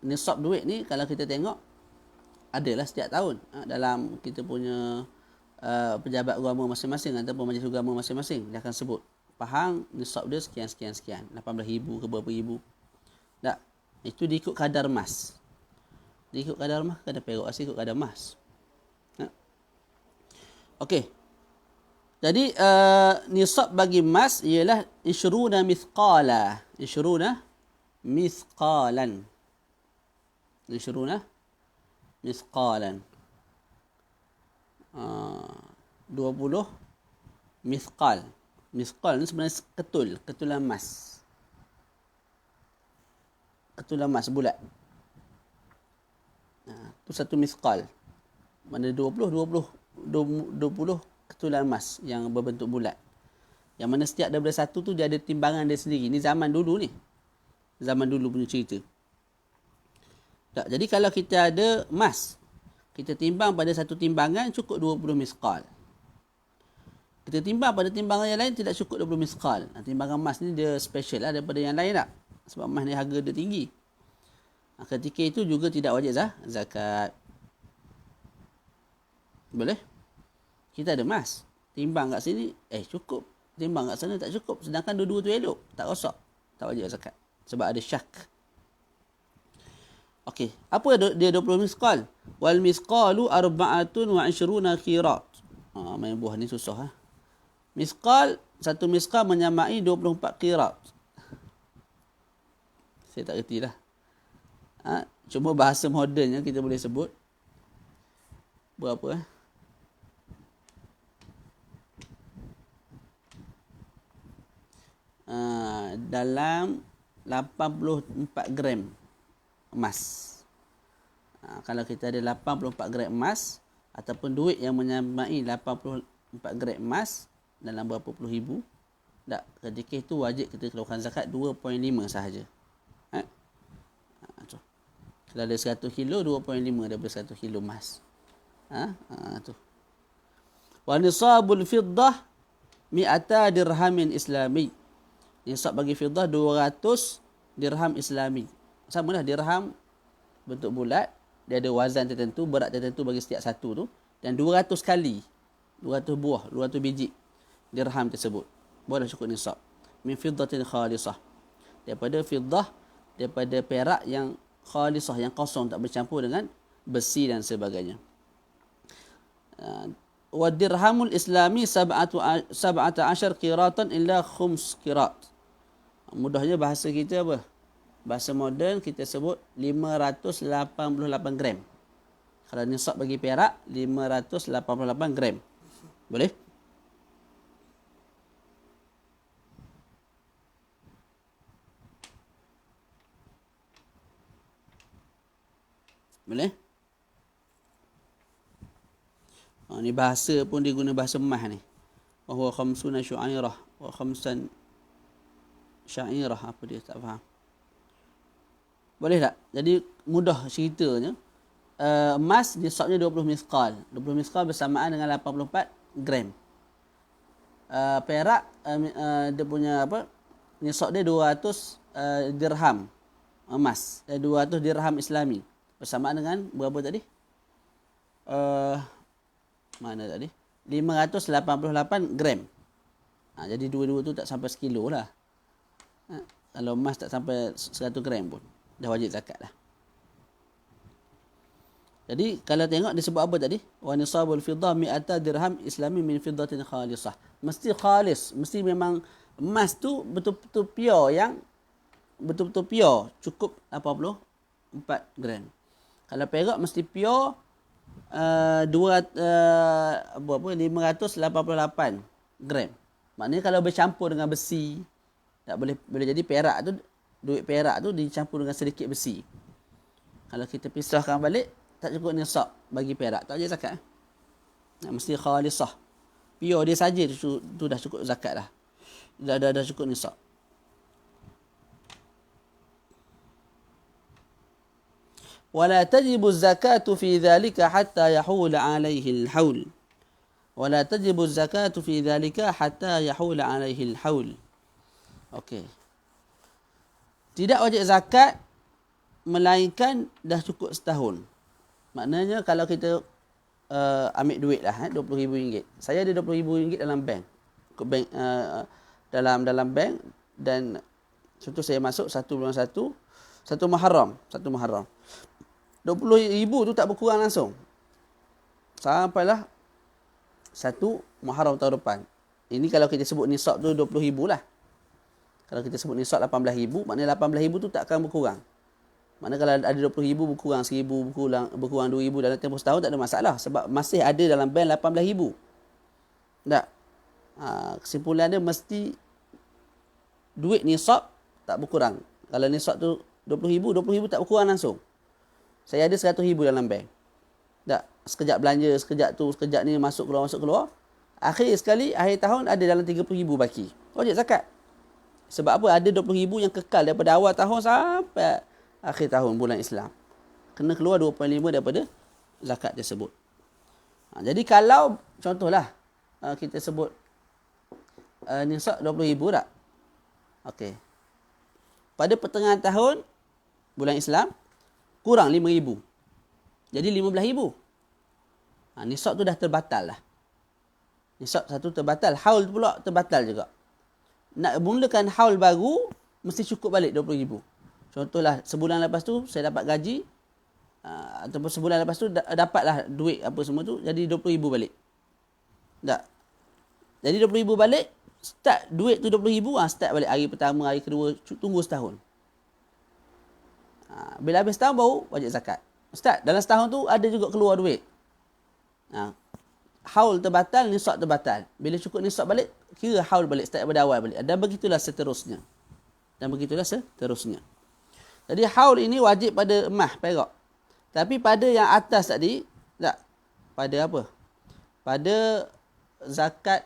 Nisab duit ni kalau kita tengok adalah setiap tahun dalam kita punya pejabat agama masing-masing ataupun majlis agama masing-masing, dia akan sebut fahang nisab dia sekian 18,000 ke berapa ribu. Tak, itu diikut kadar emas. Diikut kadar emas, kadar perak asli ikut kadar emas. Okey. Jadi nisab bagi emas ialah 20 mithqala. 20 mithqalan. 20 mithqalan. 20 mithqal. Mithqal ni sebenarnya ketulan emas. Ketulan emas bulat. Itu satu mithqal. Mana 20 ketulan emas yang berbentuk bulat. Yang mana setiap daripada satu tu dia ada timbangan dia sendiri. Ni zaman dulu ni. Zaman dulu punya cerita. Tak, jadi kalau kita ada emas, kita timbang pada satu timbangan cukup 20 mithqal. Kita timbang pada timbangan yang lain tidak cukup 20 mithqal. Timbangan emas ni dia special lah daripada yang lain tak? Sebab emas ni harga dia tinggi. Ketika itu juga tidak wajib zakat. Boleh? Kita ada emas. Timbang kat sini, cukup. Timbang kat sana tak cukup. Sedangkan dua-dua tu elok. Tak rosak. Tak wajib zakat. Sebab ada syak. Okey. Apa dia 20 mithqal? Wal mithqalu arba'atun wa 20 qirat. Main buah ni susah. Mithqal, satu mithqal menyamai 24 qirat. Saya tak kerti lah. Cuma bahasa modennya kita boleh sebut. Berapa? Dalam 84 gram emas. Kalau kita ada 84 gram emas ataupun duit yang menyamai 84 gram emas dalam berapa puluh ribu, tak, ketika itu wajib kita keluarkan zakat 2.5 sahaja. Kalau ada 100 kilo, 2.5 daripada 100 kilo emas. Tu. Wa nisabul fiddah 100 dirhamin islami. Nisab bagi fiddah 200 dirham islami. Samalah dirham bentuk bulat, dia ada wazan tertentu, berat tertentu bagi setiap satu tu, dan 200 kali 200 buah, 200 biji dirham tersebut boleh cukup nisab. Min fiddatin khalisah, daripada fiddah, daripada perak yang khalisah, yang kosong, tak bercampur dengan besi dan sebagainya. Wa dirhamul islami 17 qiratan illa khums qirat. Mudahnya bahasa kita apa? Bahasa moden kita sebut 588 gram. Kalau nisab bagi perak 588 gram. Boleh? Boleh? Ni bahasa pun dia guna bahasa emas ni. Wa huwa khamsuna syu'airah wa khamsan syairah, apa dia tak faham. Boleh tak? Jadi mudah ceritanya. Emas nisabnya 20 mithqal. 20 mithqal bersamaan dengan 84 gram. Perak dia punya apa? Nisab dia 200 dirham emas. 200 dirham islami. Bersamaan dengan berapa tadi? Mana tadi? 588 gram. Jadi dua-dua tu tak sampai sekilo lah. Kalau emas tak sampai 100 gram pun dah wajib zakat lah. Jadi kalau tengok disebut apa tadi? Wa nisabul fiddah 100 dirham islami min fiddatin khalisah. Mesti khalis, mesti memang emas tu betul-betul pure, yang betul-betul pure, cukup 84 gram. Kalau perak mesti pure 588 gram. Maknanya kalau bercampur dengan besi, tak boleh jadi perak tu, duit perak tu dicampur dengan sedikit besi. Kalau kita pisahkan balik, tak cukup nisab bagi perak, tak wajib zakat. Mesti khalisah. Pure dia saja tu dah cukup zakat dah. Dah cukup nisab. ولا تجب الزكاة في ذلك حتى يحول عليه الحول ولا تجب الزكاة في ذلك حتى يحول عليه الحول. Okey. Tidak wajib zakat melainkan dah cukup setahun. Maknanya kalau kita ambil duit lah, RM20,000. Saya ada RM20,000 dalam bank. Dalam bank, dan contoh saya masuk 1 bulan 1 Muharram. RM20,000 tu tak berkurang langsung. Sampailah 1 Muharram tahun depan. Ini kalau kita sebut nisab tu RM20,000 lah. Kalau kita sebut nisab RM18,000, maknanya RM18,000 tu tak akan berkurang. Maknanya kalau ada RM20,000 berkurang RM1,000, berkurang RM2,000 dalam tempoh setahun, tak ada masalah. Sebab masih ada dalam bank RM18,000. Tak? Kesimpulan dia mesti duit nisab tak berkurang. Kalau nisab tu RM20,000 tak berkurang langsung. Saya ada RM100,000 dalam bank. Tak? Sekejap belanja, sekejap ni masuk keluar. Akhir sekali, akhir tahun ada dalam RM30,000 baki. Wajib zakat. Sebab apa? Ada RM20,000 yang kekal daripada awal tahun sampai akhir tahun bulan Islam. Kena keluar 2.5 daripada zakat tersebut. Jadi kalau contohlah kita sebut nisab RM20,000 tak? Okey. Pada pertengahan tahun bulan Islam kurang RM5,000. Jadi RM15,000. Nisab tu dah terbatal lah. Nisab satu terbatal, haul pula terbatal juga. Nak mulakan haul baru mesti cukup balik RM20,000. Contohlah sebulan lepas tu saya dapat gaji, ataupun sebulan lepas tu dapatlah duit apa semua tu, jadi RM20,000 balik. Tak? Jadi RM20,000 balik, start duit tu RM20,000, start balik hari pertama, hari kedua, tunggu setahun. Bila habis setahun baru wajib zakat. Start dalam setahun tu ada juga keluar duit. Haul terbatal, nisab terbatal. Bila cukup nisab balik, kira haul balik, start daripada awal balik. Dan begitulah seterusnya. Jadi haul ini wajib pada emas, perak. Tapi pada yang atas tadi, tak. Pada apa? Pada zakat,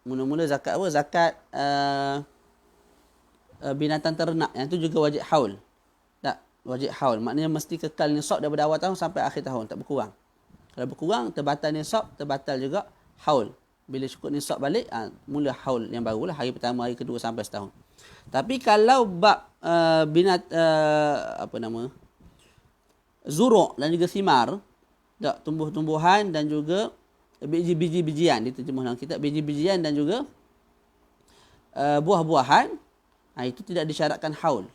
mula-mula zakat apa? Zakat binatang ternak. Yang tu juga wajib haul. Tak, wajib haul. Maknanya mesti kekal nisab daripada awal tahun sampai akhir tahun, tak berkurang. Kalau berkurang, terbatal nisab, terbatal juga haul. Bila cukup nisab balik, mula haul yang barulah, hari pertama, hari kedua sampai setahun. Tapi kalau bab zuruk dan juga thimar, tak, tumbuh-tumbuhan dan juga biji-bijian, diterjemah dalam kitab, biji-bijian dan juga buah-buahan, itu tidak disyaratkan haul.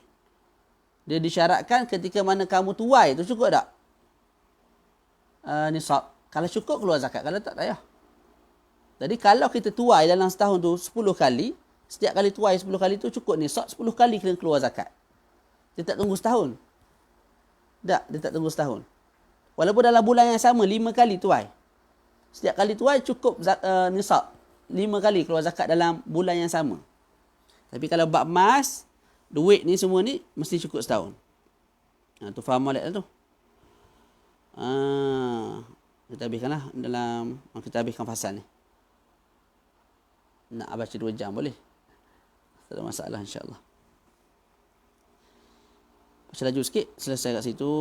Dia disyaratkan ketika mana kamu tuai tu, cukup tak nisab? Kalau cukup keluar zakat, kalau tak payah. Jadi kalau kita tuai dalam setahun tu 10 kali, setiap kali tuai 10 kali tu cukup nisab, 10 kali kena keluar zakat. Dia tak tunggu setahun. Tak, dia tak tunggu setahun. Walaupun dalam bulan yang sama 5 kali tuai. Setiap kali tuai cukup nisab. 5 kali keluar zakat dalam bulan yang sama. Tapi kalau bab emas, duit ni semua ni mesti cukup setahun. Tu faham balik lah tu. Kita habiskanlah kita habiskan fasal ni. Nak baca 2 jam boleh? Tak ada masalah insya-Allah. Baca laju sikit, selesai kat situ.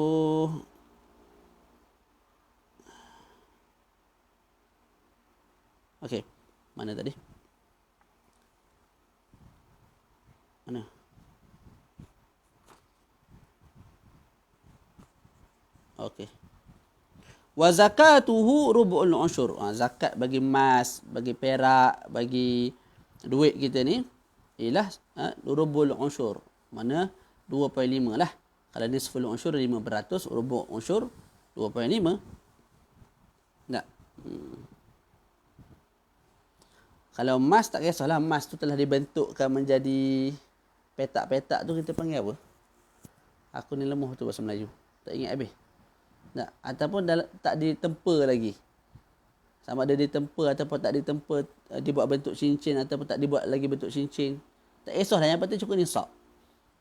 Okey. Mana tadi? Mana? Okey. Wa zakatuhu rubu'ul ushur. Zakat bagi emas, bagi perak, bagi duit kita ni ialah rubu'ul ushur. Mana 2.5 lah. Kalau nisful ushur 5%, rubu' ushur 2.5. Tak. Kalau emas tak kisahlah, emas tu telah dibentukkan menjadi petak-petak tu kita panggil apa? Aku ni lemah tu bahasa Melayu. Tak ingat habis. Tak, ataupun tak ditempa lagi. Sama ada ditempa ataupun tak ditempa, dibuat bentuk cincin ataupun tak dibuat lagi bentuk cincin. Tak kisahlah, yang penting cukup nisab.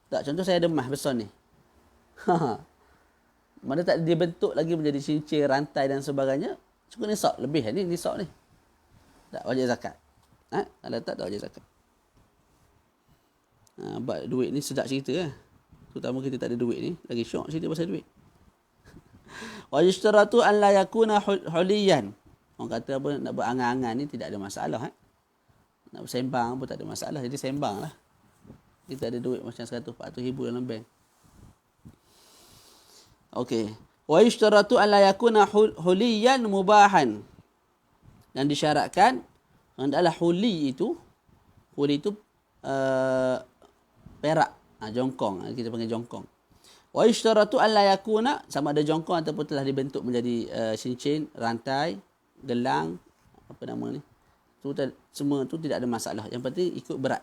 Tak, contoh saya ada emas besar ni. Mana tak dibentuk lagi menjadi cincin, rantai dan sebagainya, cukup nisab. Lebih ni nisab ni. Tak wajib zakat. Kalau tak wajib zakat. Duit ni sedap cerita lah. Terutama kita tak ada duit ni, lagi syok cerita pasal duit. Wa yashtaratu an la yakuna huliyan. Orang kata apa, nak berangan-angan ni tidak ada masalah. Nak bersembang pun tak ada masalah. Jadi sembang lah. Kita ada duit macam 100-400 ribu dalam bank. Okey. Wa yushtaratu an la yakuna huliyan mubahan. Dan disyaratkan hendaklah huli itu perak, jongkong, kita panggil jongkong. Wa yushtaratu an la yakuna, sama ada jongkong ataupun telah dibentuk menjadi cincin, rantai, gelang, apa nama ni, semua tu tidak ada masalah. Yang penting ikut berat.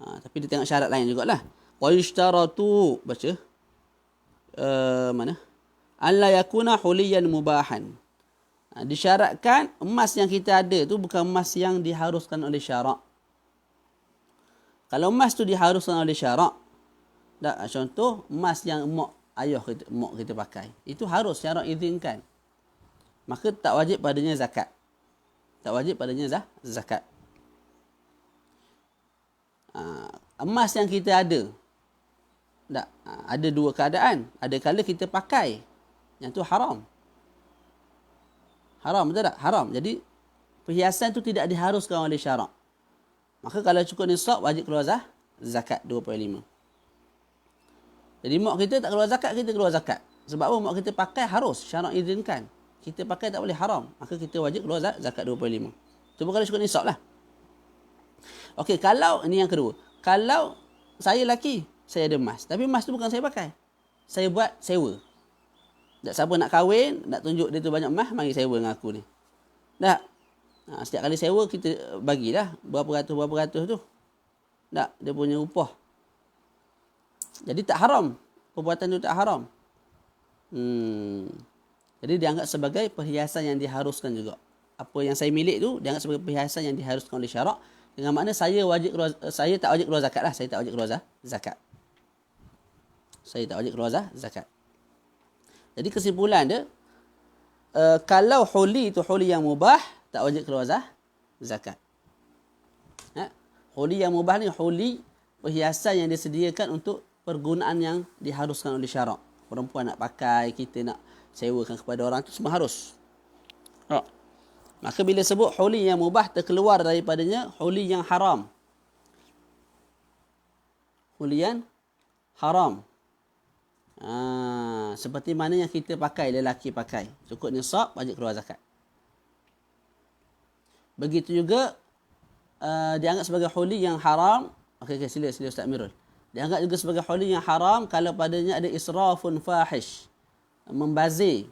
Tapi dia tengok syarat lain jugalah. Wa yushtaratu, baca mana? Alla yakuna huliyan mubahan. Disyaratkan emas yang kita ada tu bukan emas yang diharuskan oleh syarak. Kalau emas tu diharuskan oleh syarak, contoh emas yang mak kita pakai, itu harus syarak izinkan. Maka tak wajib padanya zakat. Tak wajib padanya zakat. Emas yang kita ada, ada dua keadaan. Ada kala kita pakai, yang tu haram. Haram, betul tak? Haram. Jadi, perhiasan tu tidak diharuskan oleh syarak. Maka kalau cukup nisab, wajib keluar zakat 2.5. Jadi, mak kita tak keluar zakat, kita keluar zakat. Sebab apa? Mak kita pakai harus, syarak izinkan. Kita pakai tak boleh haram. Maka kita wajib keluar zakat 2.5. Itu pun kalau cukup nisab lah. Okey, kalau, ini yang kedua. Kalau saya lelaki, saya ada emas. Tapi emas tu bukan saya pakai. Saya buat sewa. Tak siapa nak kahwin, nak tunjuk dia tu banyak emas, mari sewa dengan aku ni. Tak? Setiap kali sewa, kita bagilah berapa ratus tu. Tak? Dia punya upah. Jadi tak haram. Perbuatan tu tak haram. Jadi dianggap sebagai perhiasan yang diharuskan juga. Apa yang saya milik tu, dianggap sebagai perhiasan yang diharuskan oleh syarak. Dengan makna saya tak wajib keluar zakat lah. Saya tak wajib keluar zakat. Saya tak wajib keluar zakat. Jadi kesimpulan dia, kalau huli itu huli yang mubah, tak wajib keluar zakat. Huli yang mubah ni huli perhiasan yang disediakan untuk pergunaan yang diharuskan oleh syarak. Perempuan nak pakai, kita nak sewakan kepada orang, itu semua harus. Maka bila sebut huli yang mubah, terkeluar daripadanya huli yang haram. Huli yang haram. Seperti mana yang kita pakai, lelaki pakai. Cukup nisab, wajib keluar zakat. Begitu juga dianggap sebagai huli yang haram. Okey, sila Ustaz Mirul. Dianggap juga sebagai huli yang haram kalau padanya ada israfun fahish. Membazir.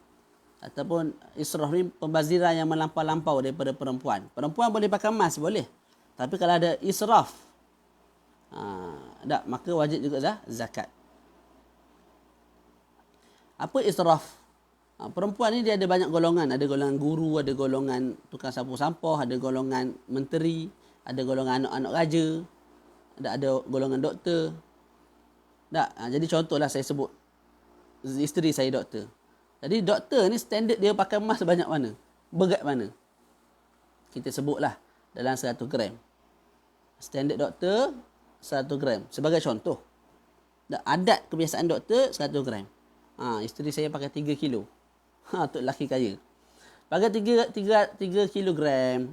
Ataupun israf ni pembaziran yang melampau-lampau daripada perempuan. Perempuan boleh pakai emas, boleh. Tapi kalau ada israf, maka wajib juga zakat. Apa israf? Perempuan ni dia ada banyak golongan. Ada golongan guru, ada golongan tukang sapu sampah, ada golongan menteri, ada golongan anak-anak raja, ada golongan doktor. Jadi contohlah saya sebut isteri saya doktor. Jadi doktor ni standard dia pakai emas banyak mana? Berat mana? Kita sebutlah dalam 100 gram. Standard doktor 100 gram. Sebagai contoh. Adat kebiasaan doktor 100 gram. Isteri saya pakai 3 kilo. Untuk lelaki kaya. Pakai 3 kilogram.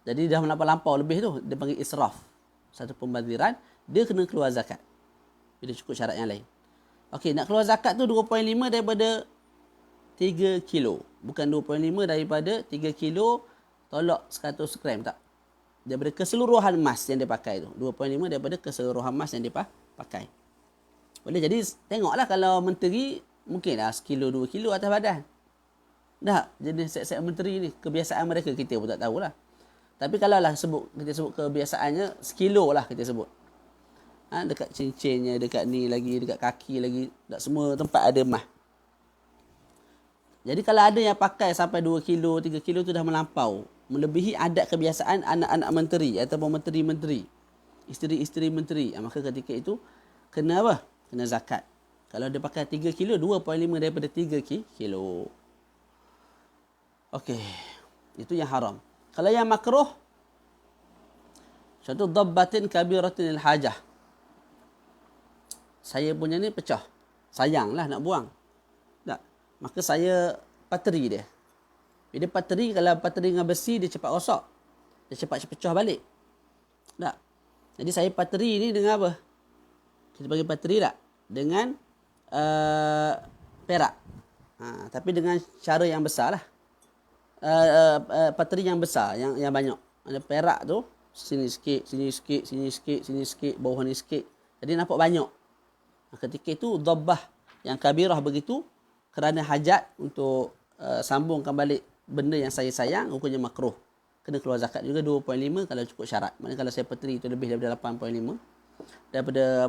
Jadi dah melampau-lampau lebih tu. Dia panggil israf. Satu pembaziran. Dia kena keluar zakat. Bila cukup syarat yang lain. Okey, nak keluar zakat tu 2.5 daripada 3 kilo. Bukan 2.5 daripada 3 kilo tolak 100 gram, tak. Daripada keseluruhan emas yang dia pakai tu. 2.5 daripada keseluruhan emas yang dia pakai. Boleh, jadi tengoklah kalau menteri, mungkinlah sekilo 2 kilo atas badan. Jadi set-set menteri ni, kebiasaan mereka kita pun tak tahulah. Tapi kalau lah kita sebut kebiasaannya, sekilo lah kita sebut. Dekat cincinnya, dekat ni lagi, dekat kaki lagi, tak semua tempat ada emas. Jadi kalau ada yang pakai sampai 2 kilo, 3 kilo tu dah melampau. Melebihi adat kebiasaan anak-anak menteri ataupun menteri-menteri. Isteri-isteri menteri. Maka ketika itu, kena apa? Kena zakat. Kalau dia pakai 3 kilo, 2.5 daripada 3 kilo. Okey. Itu yang haram. Kalau yang makruh, contoh dabbatin kabiratin al-hajah. Saya punya ni pecah. Sayanglah nak buang. Tak. Maka saya patri dia. Bila pateri, kalau pateri dengan besi, dia cepat rosak. Dia cepat pecah balik. Tak? Jadi saya pateri ni dengan apa? Kita bagi pateri tak? Dengan perak. Tapi dengan cara yang besar lah. Pateri yang besar, yang banyak. Ada perak tu, sini sikit, sini sikit, sini sikit, sini sikit, bawah ni sikit. Jadi nampak banyak. Ketika itu, dhabbah yang kabirah begitu, kerana hajat untuk sambungkan balik benda yang saya sayang, hukumnya makruh. Kena keluar zakat juga 2.5 kalau cukup syarat. Maknanya kalau saya peteri itu lebih daripada 8.5, daripada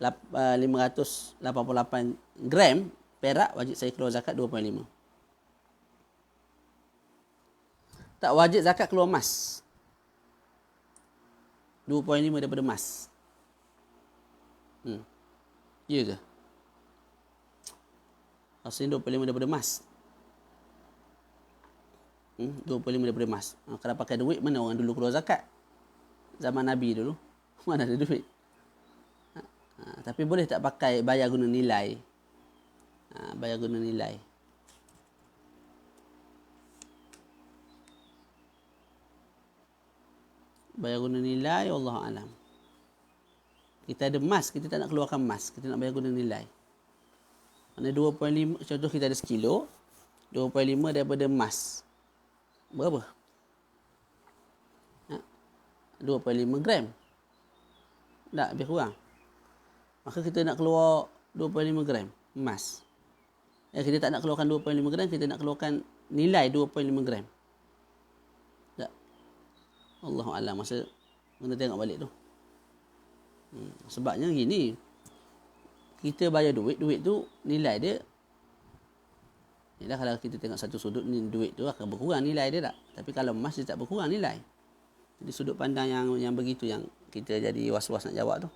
588 gram perak, wajib saya keluar zakat 2.5. Tak wajib zakat keluar emas. 2.5 daripada emas. Ya ke? Asalnya 25 daripada emas. 25 daripada emas. Kalau pakai duit, mana orang dulu keluar zakat? Zaman Nabi dulu. Mana ada duit? Tapi boleh tak pakai bayar guna nilai? Bayar guna nilai. Bayar guna nilai, Wallahu a'lam. Kita ada emas, kita tak nak keluarkan emas. Kita nak bayar guna nilai. Mana 2.5, contoh kita ada sekilo, 2.5 daripada emas. Berapa? 2.5 gram. Tak, lebih kurang. Maka kita nak keluar 2.5 gram emas. Kita tak nak keluarkan 2.5 gram, kita nak keluarkan nilai 2.5 gram. Tak. Allahu a'lam, masa kena tengok balik tu. Sebabnya gini, kita bayar duit tu nilai dia. Yalah, kalau kita tengok satu sudut ni, duit tu akan berkurang nilai dia tak. Tapi kalau emas dia tak berkurang nilai. Jadi sudut pandang yang begitu yang kita jadi was-was nak jawab tu.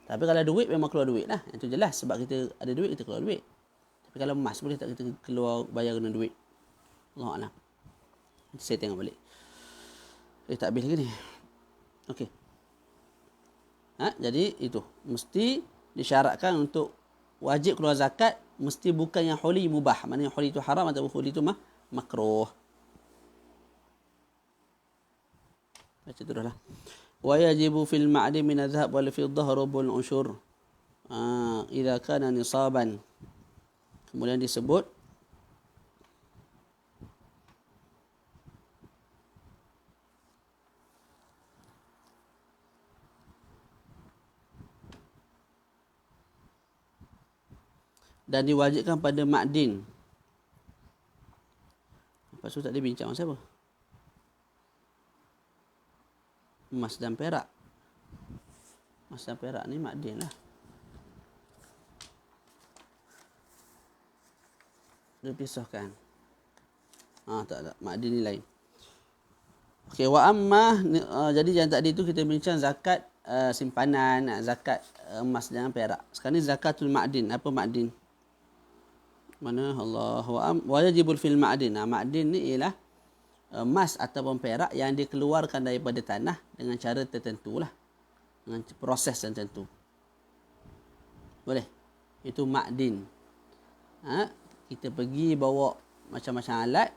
Tapi kalau duit memang keluar duit lah. Itu jelas, sebab kita ada duit, kita keluar duit. Tapi kalau emas, boleh tak kita keluar bayar guna duit? Allah a'lam. Saya tengok balik. Tak habis lagi ni. Okey. Jadi itu mesti disyaratkan untuk wajib keluar zakat, mesti bukan yang huli mubah. Maknanya huli itu haram atau huli itu makruh. Baca teruslah. Wa yajibu fil ma'di min adh-dhahab wal fiddah rubul ushur. Idza kana nisaban. Kemudian disebut dan diwajibkan pada makdin. Lepas tu tak ada bincang siapa? Emas dan perak. Emas dan perak ni makdin lah. Dia pisahkan. Tak. Makdin ni lain. Okey, wa amma, jadi yang tadi tu kita bincang zakat simpanan, zakat emas dan perak. Sekarang ni zakatul makdin. Apa makdin? Mana Allah wajibul fil ma'din. Ma'din ni ialah emas ataupun perak yang dikeluarkan daripada tanah dengan cara tertentu lah, dengan proses tertentu. Boleh. Itu ma'din. Kita pergi bawa macam-macam alat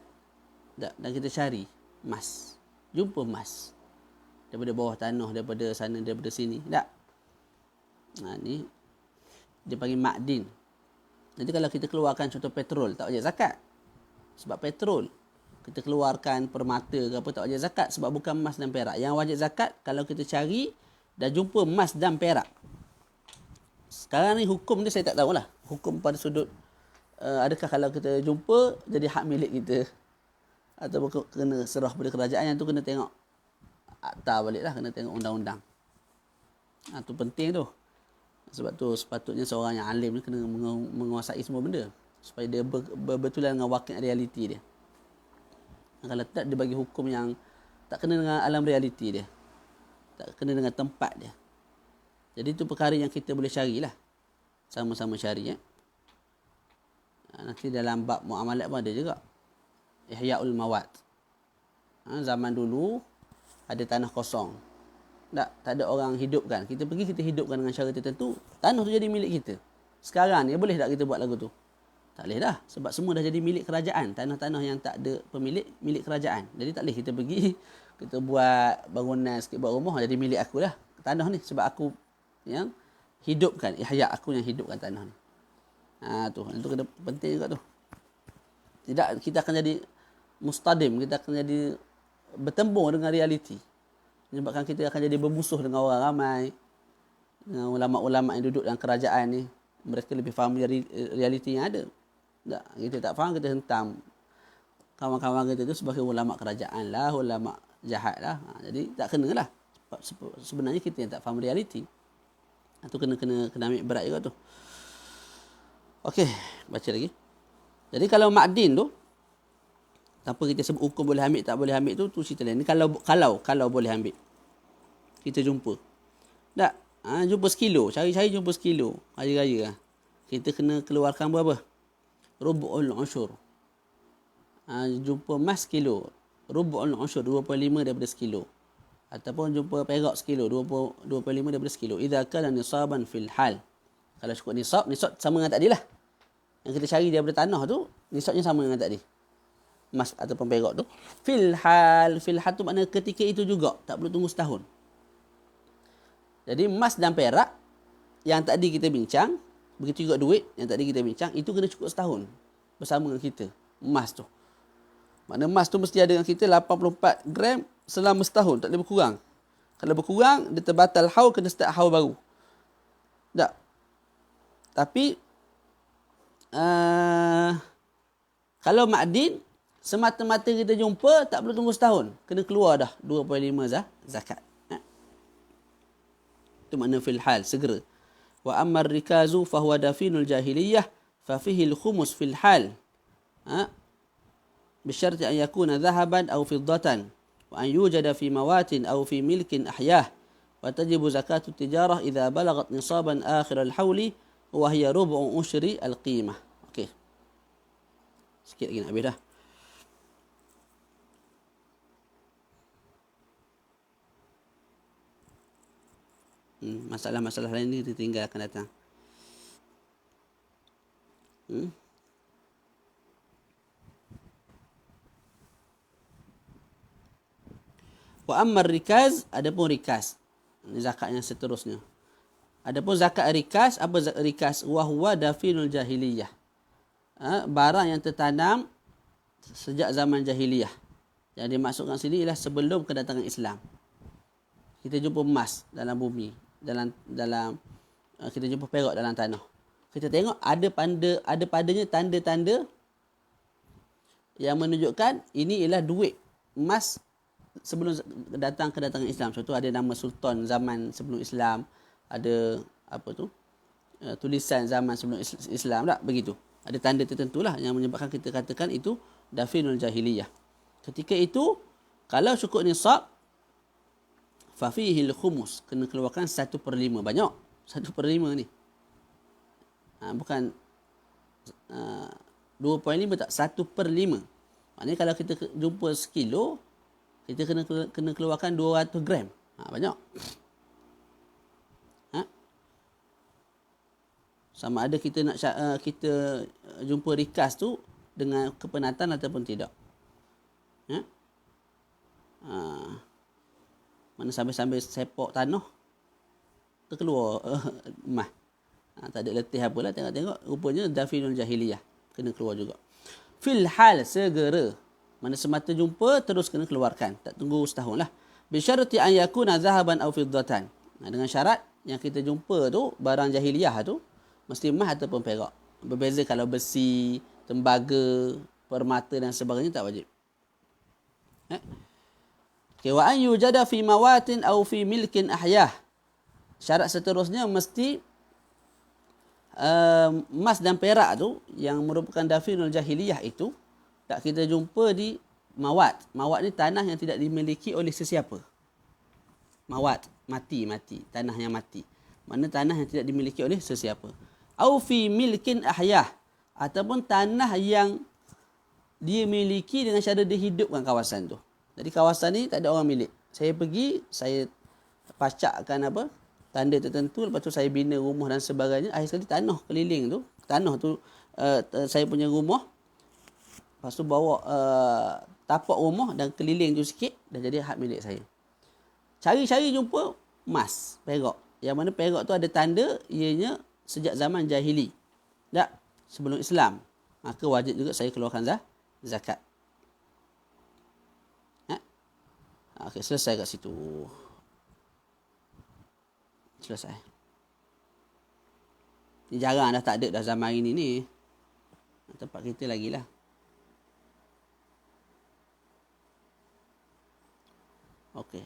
dan kita cari emas. Jumpa emas daripada bawah tanah, daripada sana, daripada sini. Tak. Ni dia panggil ma'din. Jadi kalau kita keluarkan contoh petrol, tak wajib zakat. Sebab petrol kita keluarkan permata ke apa, tak wajib zakat sebab bukan emas dan perak. Yang wajib zakat kalau kita cari dan jumpa emas dan perak. Sekarang ni hukum dia saya tak tahulah. Hukum pada sudut adakah kalau kita jumpa jadi hak milik kita atau kena serah pada kerajaan, yang tu kena tengok akta balik lah, kena tengok undang-undang. Tu penting tu. Sebab tu sepatutnya seorang yang alim ni kena menguasai semua benda supaya dia berbetulan dengan wakil realiti dia. Kalau tak, dia bagi hukum yang tak kena dengan alam realiti dia, tak kena dengan tempat dia. Jadi itu perkara yang kita boleh carilah, sama-sama cari. Nanti dalam bab muamalat pun ada juga Ihya'ul Mawad. Zaman dulu ada tanah kosong, tak ada orang hidupkan. Kita pergi, kita hidupkan dengan cara tertentu, tanah tu jadi milik kita. Sekarang ni boleh tak kita buat lagu tu? Tak boleh dah. Sebab semua dah jadi milik kerajaan. Tanah-tanah yang tak ada pemilik, milik kerajaan. Jadi tak boleh kita pergi, kita buat bangunan sikit, buat rumah, jadi milik aku lah. Tanah ni sebab aku yang hidupkan. Aku yang hidupkan tanah ni. Itu kena penting juga tu. Tidak, kita akan jadi mustadim. Kita akan jadi bertembung dengan realiti. Menyebabkan kita akan jadi bermusuh dengan orang ramai. Dengan ulama-ulama yang duduk dalam kerajaan ni. Mereka lebih faham dari realiti yang ada. Tak, kita tak faham, kita hentam kawan-kawan kita tu sebagai ulama kerajaan lah, ulama jahat lah. Jadi tak kena lah. Sebenarnya kita yang tak faham realiti. Itu kena ambil berat juga tu. Okey, baca lagi. Jadi kalau makdin tu, tanpa kita sebut hukum boleh ambil, tak boleh ambil tu cerita lain. Ni kalau boleh ambil. Kita jumpa. Tak? Jumpa sekilo. Cari-cari jumpa sekilo. Raya-raya lah. Kita kena keluarkan berapa? Rubu'ul usyur. Jumpa emas sekilo. Rubu'ul usyur. 2.5 daripada sekilo. Ataupun jumpa perak sekilo. 2.5 daripada sekilo. Idza kana nisaban fil hal. Kalau cukup nisab sama dengan tadi lah. Yang kita cari daripada tanah tu, nisabnya sama dengan tadi. Emas ataupun perak tu. Fil hal tu makna ketika itu juga. Tak perlu tunggu setahun. Jadi emas dan perak yang tadi kita bincang, begitu juga duit yang tadi kita bincang, itu kena cukup setahun bersama dengan kita. Emas tu. Makna emas tu mesti ada dengan kita 84 gram selama setahun. Tak boleh berkurang. Kalau berkurang, dia terbatal haul, kena start haul baru. Tak. Tapi, kalau makdin, semata-mata kita jumpa, tak perlu tunggu setahun. Kena keluar dah 2.5 zakat. Itu makna fil hal, segera. Wa ammar rikazu fahuwa dafinul jahiliyah fafihi al-khumus fil hal. Bisyarti an yakuna dhahaban aw fiddatan wa an yujada fi mawatin aw fi milkin ahyah wa tajibu zakatu tijarah idza balagat nisaban akhir al-hawli wa hiya rubu'u ushri al-qimah. Okey. Sikit lagi nak habis dah. Masalah-masalah lain ni kita tinggal akan datang. Wa ammar rikaz, adapun rikas. Ini zakat yang seterusnya. Adapun zakat rikas, apa zakat rikas? Wa huwa dafinul jahiliyah. Barang yang tertanam sejak zaman jahiliyah. Yang dimaksudkan sini ialah sebelum kedatangan Islam. Kita jumpa emas dalam bumi. Dalam kita jumpa perak dalam tanah. Kita tengok ada padanya tanda-tanda yang menunjukkan ini ialah duit emas sebelum kedatangan Islam. Contoh ada nama sultan zaman sebelum Islam, ada tulisan zaman sebelum Islam, tak begitu. Ada tanda tertentulah yang menyebabkan kita katakan itu dafinul jahiliyah. Ketika itu kalau cukup nisab fafihil khumus, kena keluarkan 1/5. Banyak 1/5 ni. Bukan 2.5 tak, 1/5. Maknanya kalau kita jumpa sekilo, kita kena keluarkan 200 gram. Banyak. Sama ada kita nak kita jumpa rikas tu dengan kepenatan ataupun tidak. Mana sambil-sambil sepak tanah terkeluar emas. Tak ada letih apalah, tengok-tengok rupanya dafinul jahiliyah, kena keluar juga. Fil hal, segera. Mana semata jumpa terus kena keluarkan, tak tunggu setahun lah. Bisyarati an yakuna zahaban aw fiddatan. Dengan syarat yang kita jumpa tu barang jahiliyah tu mesti emas ataupun perak. Berbeza kalau besi, tembaga, permata dan sebagainya tak wajib. Wa an yujada fi mawatin aw fi milkin ahyah. Syarat seterusnya mesti emas dan perak tu yang merupakan dafinul jahiliyah itu tak kita jumpa di mawat. Mawat ni tanah yang tidak dimiliki oleh sesiapa. Mawat, mati, tanah yang mati. Mana tanah yang tidak dimiliki oleh sesiapa. Au fi milkin ahyah, ataupun tanah yang dia miliki dengan cara dia hidupkan kawasan tu. Jadi kawasan ni tak ada orang milik. Saya pergi, saya pacakkan tanda tertentu, lepas tu saya bina rumah dan sebagainya. Akhir sekali tanah keliling tu, tanah tu saya punya rumah. Lepas tu bawa tapak rumah dan keliling tu sikit, dah jadi hak milik saya. Cari-cari jumpa emas, perak. Yang mana perak tu ada tanda ianya sejak zaman jahili. Tak, sebelum Islam. Maka wajib juga saya keluarkan zakat. Okey, selesai kat situ. Selesai. Ni jarang dah tak ada dah zaman ini ni. Tempat kita lagi lah. Okey.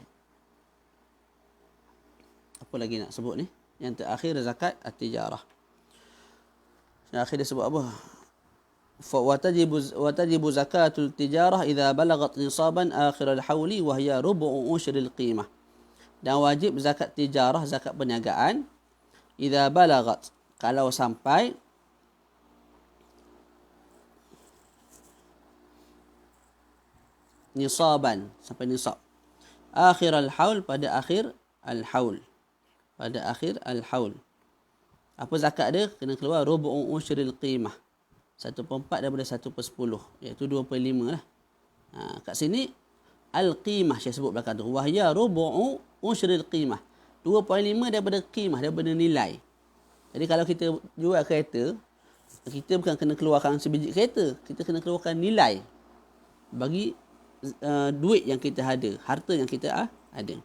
Apa lagi nak sebut ni? Yang terakhir zakat at-tijarah. Yang akhir dia sebut apa? وتجب زكاة التجارة إذا بلغت نصابا آخر الحول وهي ربع عشر القيمة. Dan wajib zakat tijarah, zakat perniagaan, إذا بلغت, kalau sampai nisaban, sampai nisab. Akhir al-haul, pada akhir al-haul. Pada akhir al-haul. Apa zakat dia? Kena keluar rubu'u ushril qimah. 1/4 daripada 1/10, iaitu 2/5 lah. Kat sini al-qimah saya sebut belakang tu. Wahya rubu'u ushril qimah. 2/5 daripada qimah, daripada nilai. Jadi kalau kita jual kereta, kita bukan kena keluarkan sebiji kereta, kita kena keluarkan nilai bagi duit yang kita ada, harta yang kita ada.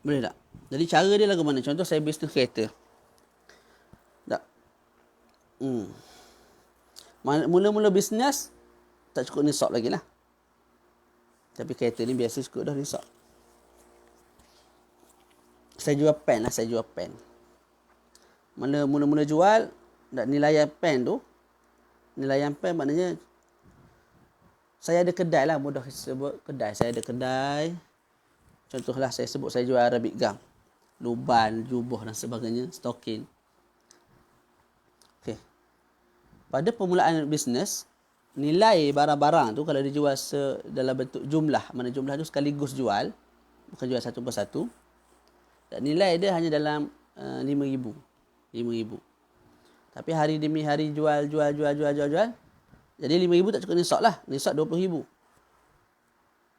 Boleh tak? Jadi cara dia lagu mana? Contoh saya bisnes kereta. Tak? Mula-mula bisnes tak cukup nisab lagi lah. Tapi kereta ni biasa cukup dah nisab. Saya jual pen lah, saya jual pen. Mula-mula jual, nilaian pen tu, nilaian pen maknanya saya ada kedai lah, mudah sebut kedai. Saya ada kedai. Contohlah saya sebut saya jual Arabic gum, luban, jubah dan sebagainya, stokin. Okey. Pada permulaan bisnes, nilai barang-barang tu kalau dijual dalam bentuk jumlah, mana jumlah tu sekaligus jual, bukan jual satu persatu. Dan nilai dia hanya dalam 5,000. 5,000. Tapi hari demi hari jual. Jadi 5,000 tak cukup nisab lah. Nisab 20,000.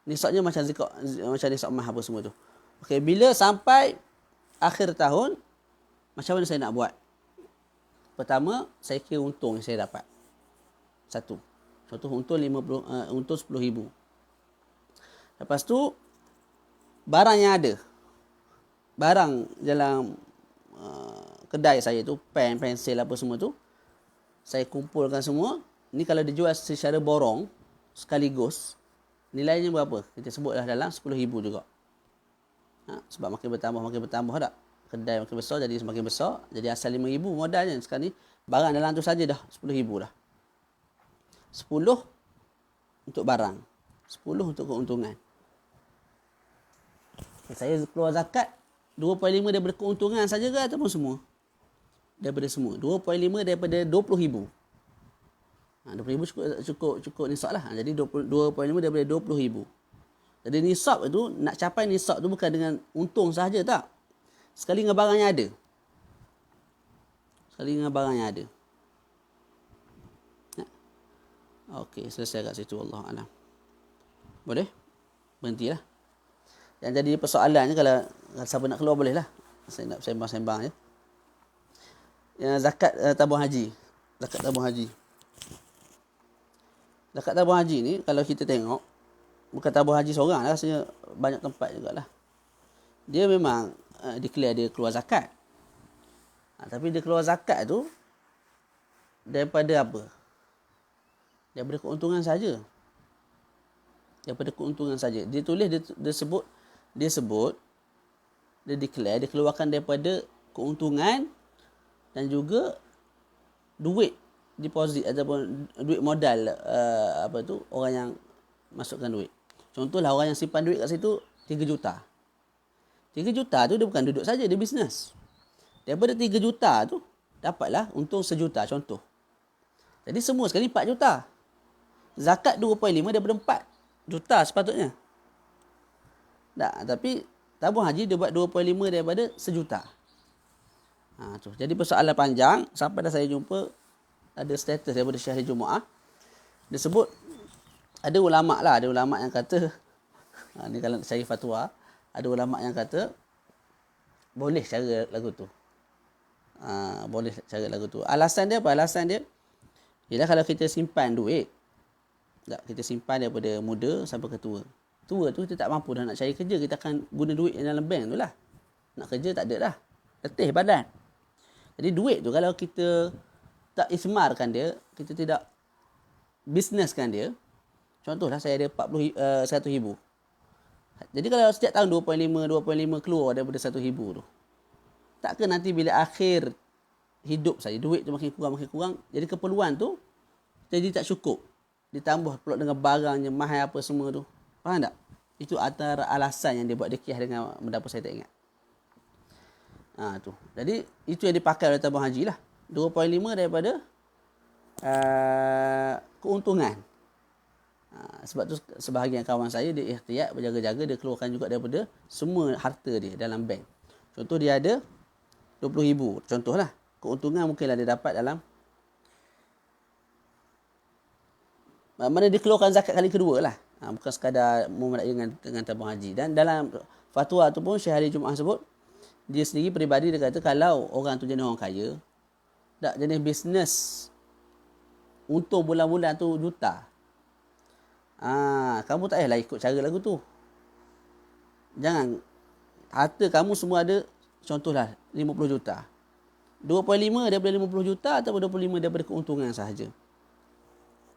Nisabnya macam zakat, macam nisab emas apa semua tu. Okey, bila sampai akhir tahun, macam mana saya nak buat? Pertama, saya kira untung yang saya dapat. Satu. Contoh untung 10,000. Lepas tu, barang yang ada. Barang dalam kedai saya tu, pen, pensel apa semua tu, saya kumpulkan semua. Ni kalau dijual secara borong, sekaligus, nilainya berapa? Kita sebutlah dalam 10,000 juga. Sebab makin bertambah tak? Kedai makin besar, jadi semakin besar. Jadi asal 5,000 modalnya. Sekarang ni, barang dalam tu saja dah 10,000 dah. 10 untuk barang. 10 untuk keuntungan. Saya keluar zakat 2/5 daripada keuntungan saja ke ataupun semua? Daripada semua. 2/5 daripada 20,000. 20,000 cukup nisab lah. Jadi 2/5 daripada 20,000. Jadi nisab itu, nak capai nisab tu bukan dengan untung sahaja tak. Sekali dengan barang yang ada. Okey, selesai kat situ. Allah Alam. Boleh? Berhentilah. Yang jadi persoalannya kalau siapa nak keluar boleh lah. Saya nak sembang-sembang je. Yang zakat tabung haji. Zakat tabung haji. Zakat tabung haji ni kalau kita tengok, bukan tabung haji seorang lah, rasanya banyak tempat jugalah. Dia memang declare dia keluar zakat. Tapi dia keluar zakat tu daripada apa? Daripada keuntungan saja. Dia tulis, dia sebut, dia declare, dia keluarkan daripada keuntungan dan juga duit deposit ataupun duit modal orang yang masukkan duit. Contohlah orang yang simpan duit kat situ 3 juta. 3 juta tu dia bukan duduk saja, dia bisnes. Daripada 3 juta tu dapatlah untung 1 juta contoh. Jadi semua sekali 4 juta. Zakat 2.5 daripada 4 juta sepatutnya. Tak, tapi tabung haji dia buat 2.5 daripada 1 juta. Tu. Jadi persoalan panjang. Sampai dah saya jumpa ada status daripada Syahri Jumaah. Dia sebut ada ulama' lah. Ada ulama' yang kata ni kalau saya fatwa. Ada ulama' yang kata boleh cara lagu tu. Boleh cara lagu tu. Alasan dia apa? Alasan dia ialah kalau kita simpan duit, tak, kita simpan daripada muda sampai ke tua. Tua tu kita tak mampu dah nak cari kerja, kita akan guna duit yang dalam bank tu lah. Nak kerja tak ada dah. Letih badan. Jadi duit tu kalau kita tak ismarkan dia, kita tidak bisneskan dia. Contohlah saya ada 100 ribu. Jadi kalau setiap tahun 2.5 keluar daripada 100 ribu tu, takkan nanti bila akhir hidup saya, duit tu makin kurang, jadi keperluan tu jadi tak cukup. Ditambah pula dengan barangnya mahal apa semua tu. Faham tak? Itu antara alasan yang dia buat dekih dengan benda apa saya tak ingat. Tu. Jadi itu yang dipakai oleh tabung haji lah. 2.5 daripada keuntungan. Sebab tu sebahagian kawan saya dia ikhtiar berjaga-jaga, dia keluarkan juga daripada semua harta dia dalam bank. Contoh dia ada 20 ribu. Contohlah. Keuntungan mungkinlah dia dapat dalam mana dia keluarkan zakat kali kedua lah. Bukan sekadar memadai dengan tabung haji. Dan dalam fatwa tu pun Syekh Ali Jumaah sebut, dia sendiri peribadi dia kata kalau orang tu jenis orang kaya, tak jenis bisnes, untung bulan-bulan tu juta. Kamu tak payahlah ikut cara lagu tu. Jangan. Harta kamu semua ada, contohlah 50 juta. 2.5 daripada 50 juta atau 25 daripada keuntungan sahaja.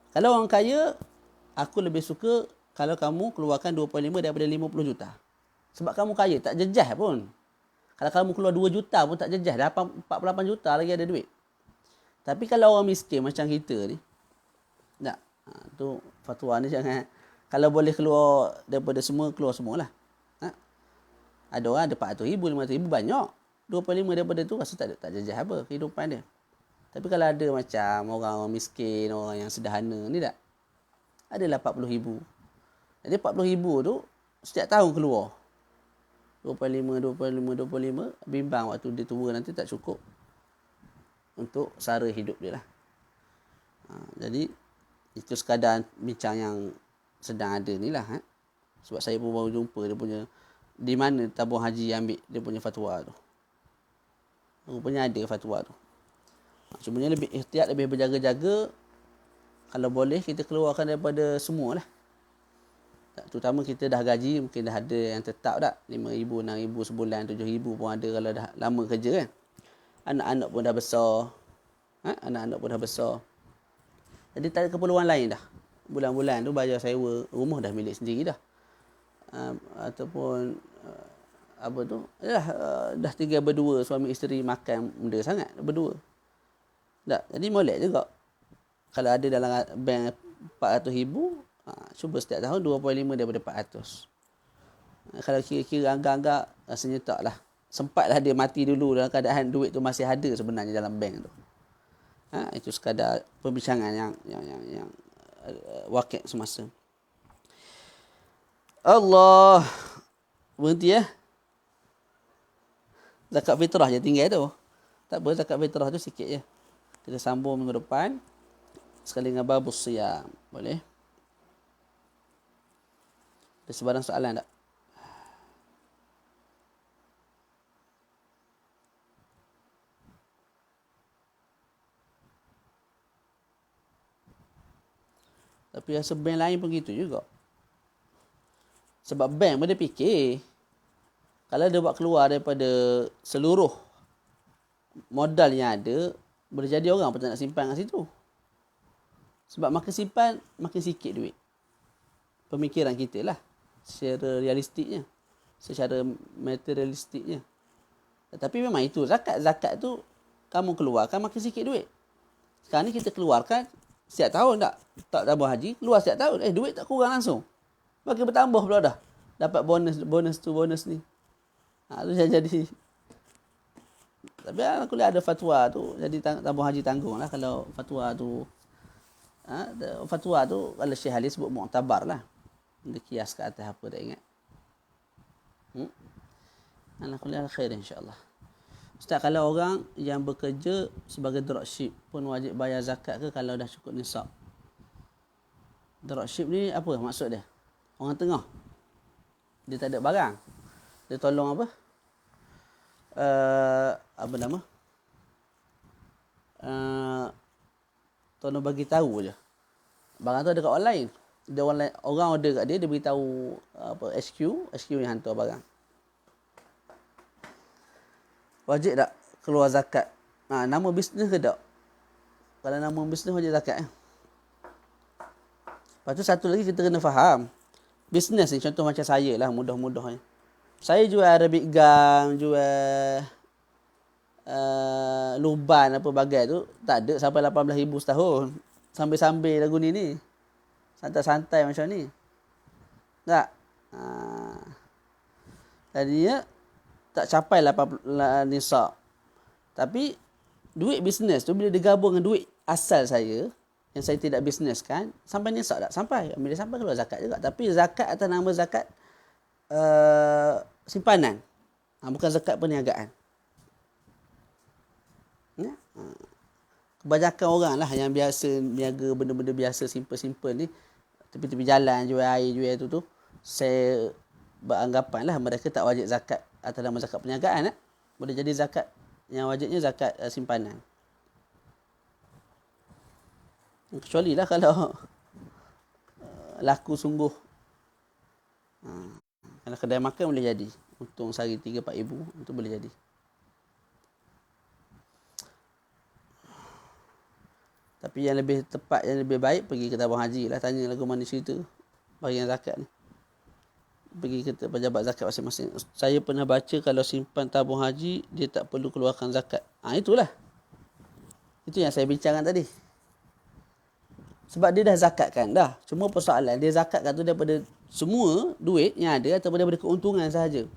Kalau orang kaya, aku lebih suka kalau kamu keluarkan 2.5 daripada 50 juta. Sebab kamu kaya, tak jejah pun. Kalau kamu keluar 2 juta pun tak jejah. 48 juta lagi ada duit. Tapi kalau orang miskin macam kita ni, tak. Tu fatwa ni jangan. Kalau boleh keluar daripada semua, keluar semualah. Ada orang ada 400 ribu, 500 ribu banyak. 2.5 daripada tu rasa tak jejah apa kehidupan dia. Tapi kalau ada macam orang miskin, orang yang sederhana ni tak, adalah 40 ribu. Jadi 40 ribu tu setiap tahun keluar 25, bimbang waktu dia tua nanti tak cukup untuk sara hidup dia lah. Jadi itu sekadar bincang yang sedang ada ni lah. Sebab saya pun baru jumpa dia punya, di mana tabung haji ambil dia punya fatwa tu. Rupanya ada fatwa tu. Cumanya lebih ikhtiar, lebih berjaga-jaga. Kalau boleh kita keluarkan daripada semua lah. Terutama kita dah gaji, mungkin dah ada yang tetap tak. 5,000, 6,000 sebulan, 7,000 pun ada kalau dah lama kerja kan. Anak-anak pun dah besar. Anak-anak pun dah besar. Jadi tak ada keperluan lain dah. Bulan-bulan tu bayar sewa rumah dah milik sendiri dah. Ataupun apa tu, dah tinggal berdua, suami isteri makan benda sangat berdua. Tak, jadi molek juga. Kalau ada dalam bank 400 ribu, cuba setiap tahun 2.5 daripada 400. Kalau kira-kira anggap-anggap, rasanya tak lah. Sempatlah dia mati dulu dalam keadaan duit tu masih ada sebenarnya dalam bank tu. Itu sekadar perbincangan yang wakil semasa. Allah. Berhenti ya. Zakat fitrah je tinggal tu. Tak apa, zakat fitrah tu sikit je. Kita sambung minggu depan. Sekali dengan babus siyam. Boleh? Ada sebarang soalan tak? Tapi rasa bank lain pun gitu juga. Sebab bank pun dia fikir, kalau dia buat keluar daripada seluruh modal yang ada, boleh jadi orang pun tak nak simpan kat situ. Sebab makin simpan, makin sikit duit. Pemikiran kita lah. Secara realistiknya. Secara materialistiknya. Tapi memang itu. Zakat tu, kamu keluarkan makin sikit duit. Sekarang ni kita keluarkan setiap tahun tak tabung haji, keluar setiap tahun. Duit tak kurang langsung. Makin bertambah pula dah. Dapat bonus ni. Tu jadi. Tapi aku lihat ada fatwa tu, jadi tabung haji tanggung lah kalau fatwa tu fatwa tu kalau Syekh Ali sebut mu'tabar lah. Dia kias ke atas apa tak ingat. Ala kulli hal khair insya-Allah. Ustaz, kalau orang yang bekerja sebagai dropship pun wajib bayar zakat ke kalau dah cukup nisab? Dropship ni apa maksud dia? Orang tengah. Dia tak ada barang. Dia tolong apa? Apa nama? Tolong bagi tahu je. Barang tu ada kat online. Dia orang order kat dia, dia beritahu HQ yang hantar barang. Wajib tak keluar zakat? Nama bisnes ke tak? Kalau nama bisnes wajib zakat. Lepas tu satu lagi kita kena faham. Bisnes ni contoh macam saya lah, mudah-mudahnya. Saya jual Arabic gum, jual luban apa bagai tu, tak ada sampai 18,000 setahun. Sambil-sambil lagu ni. Santai-santai macam ni. Tak? Tadinya tak capai 8 nisab. Tapi duit bisnes tu bila digabung dengan duit asal saya yang saya tidak bisneskan, sampai nisab tak? Sampai. Bila sampai keluar zakat juga. Tapi zakat atas nama zakat simpanan. Bukan zakat perniagaan. Ya? Kebanyakan orang lah yang biasa niaga benda-benda biasa simple-simple ni, tepi-tepi jalan, jual air, jual tu, saya beranggapan lah mereka tak wajib zakat atas nama zakat perniagaan. Boleh jadi zakat, yang wajibnya zakat simpanan. Kecuali lah kalau laku sungguh. Kalau kedai makan boleh jadi. Untung sehari 3-4 ribu, itu boleh jadi. Tapi yang lebih tepat, yang lebih baik, pergi ke tabung haji lah. Tanya lagu mana cerita bahagian zakat ni. Pergi ke pejabat zakat masing-masing. Saya pernah baca kalau simpan tabung haji, dia tak perlu keluarkan zakat. Itulah. Itu yang saya bincangkan tadi. Sebab dia dah zakatkan dah. Cuma persoalan, dia zakatkan tu daripada semua duit yang ada atau daripada keuntungan sahaja.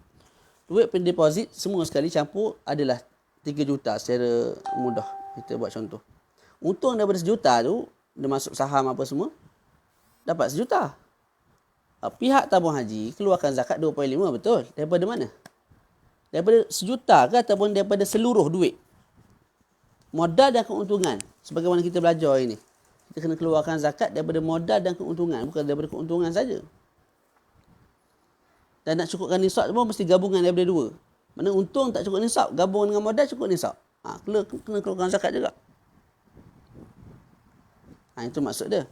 Duit pendeposit semua sekali campur adalah 3 juta secara mudah. Kita buat contoh. Untung daripada 1 juta tu, dia masuk saham apa semua, dapat 1 juta. Pihak tabung haji keluarkan zakat 2.5, betul? Daripada mana? Daripada 1 juta ke ataupun daripada seluruh duit? Modal dan keuntungan. Sebagaimana kita belajar ini. Kita kena keluarkan zakat daripada modal dan keuntungan. Bukan daripada keuntungan saja. Dan nak cukupkan nisab pun mesti gabungan daripada dua. Mana untung tak cukup nisab, gabung dengan modal cukup nisab. Kena keluarkan zakat juga. Itu maksud dia.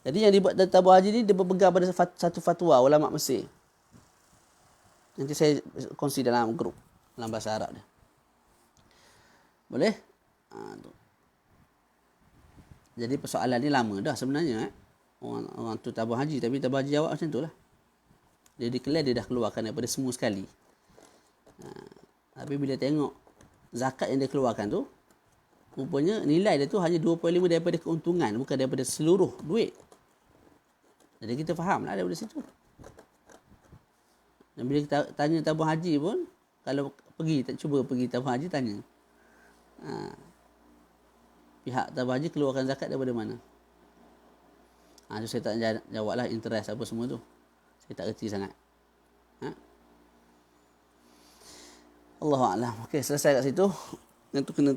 Jadi yang dibuat dalam tabung haji ni, dia berpegang pada satu fatwa ulama Mesir. Nanti saya kongsi dalam grup, dalam bahasa Arab dia. Boleh? Tu. Jadi persoalan ni lama dah sebenarnya. Orang tu tabung haji, tapi tabung haji jawab macam tu lah. Dia declare dia dah keluarkan daripada semua sekali. Tapi bila tengok zakat yang dia keluarkan tu, rupanya nilai dia tu hanya 2.5 daripada keuntungan, bukan daripada seluruh duit. Jadi kita faham lah daripada situ. Dan bila kita tanya tabung haji pun, kalau cuba pergi tabung haji, tanya. Pihak tabung haji keluarkan zakat daripada mana? So saya tak jawab lah interest apa semua tu. Saya tak erti sangat. Allahuakbar. Okey, selesai kat situ. Yang tu kena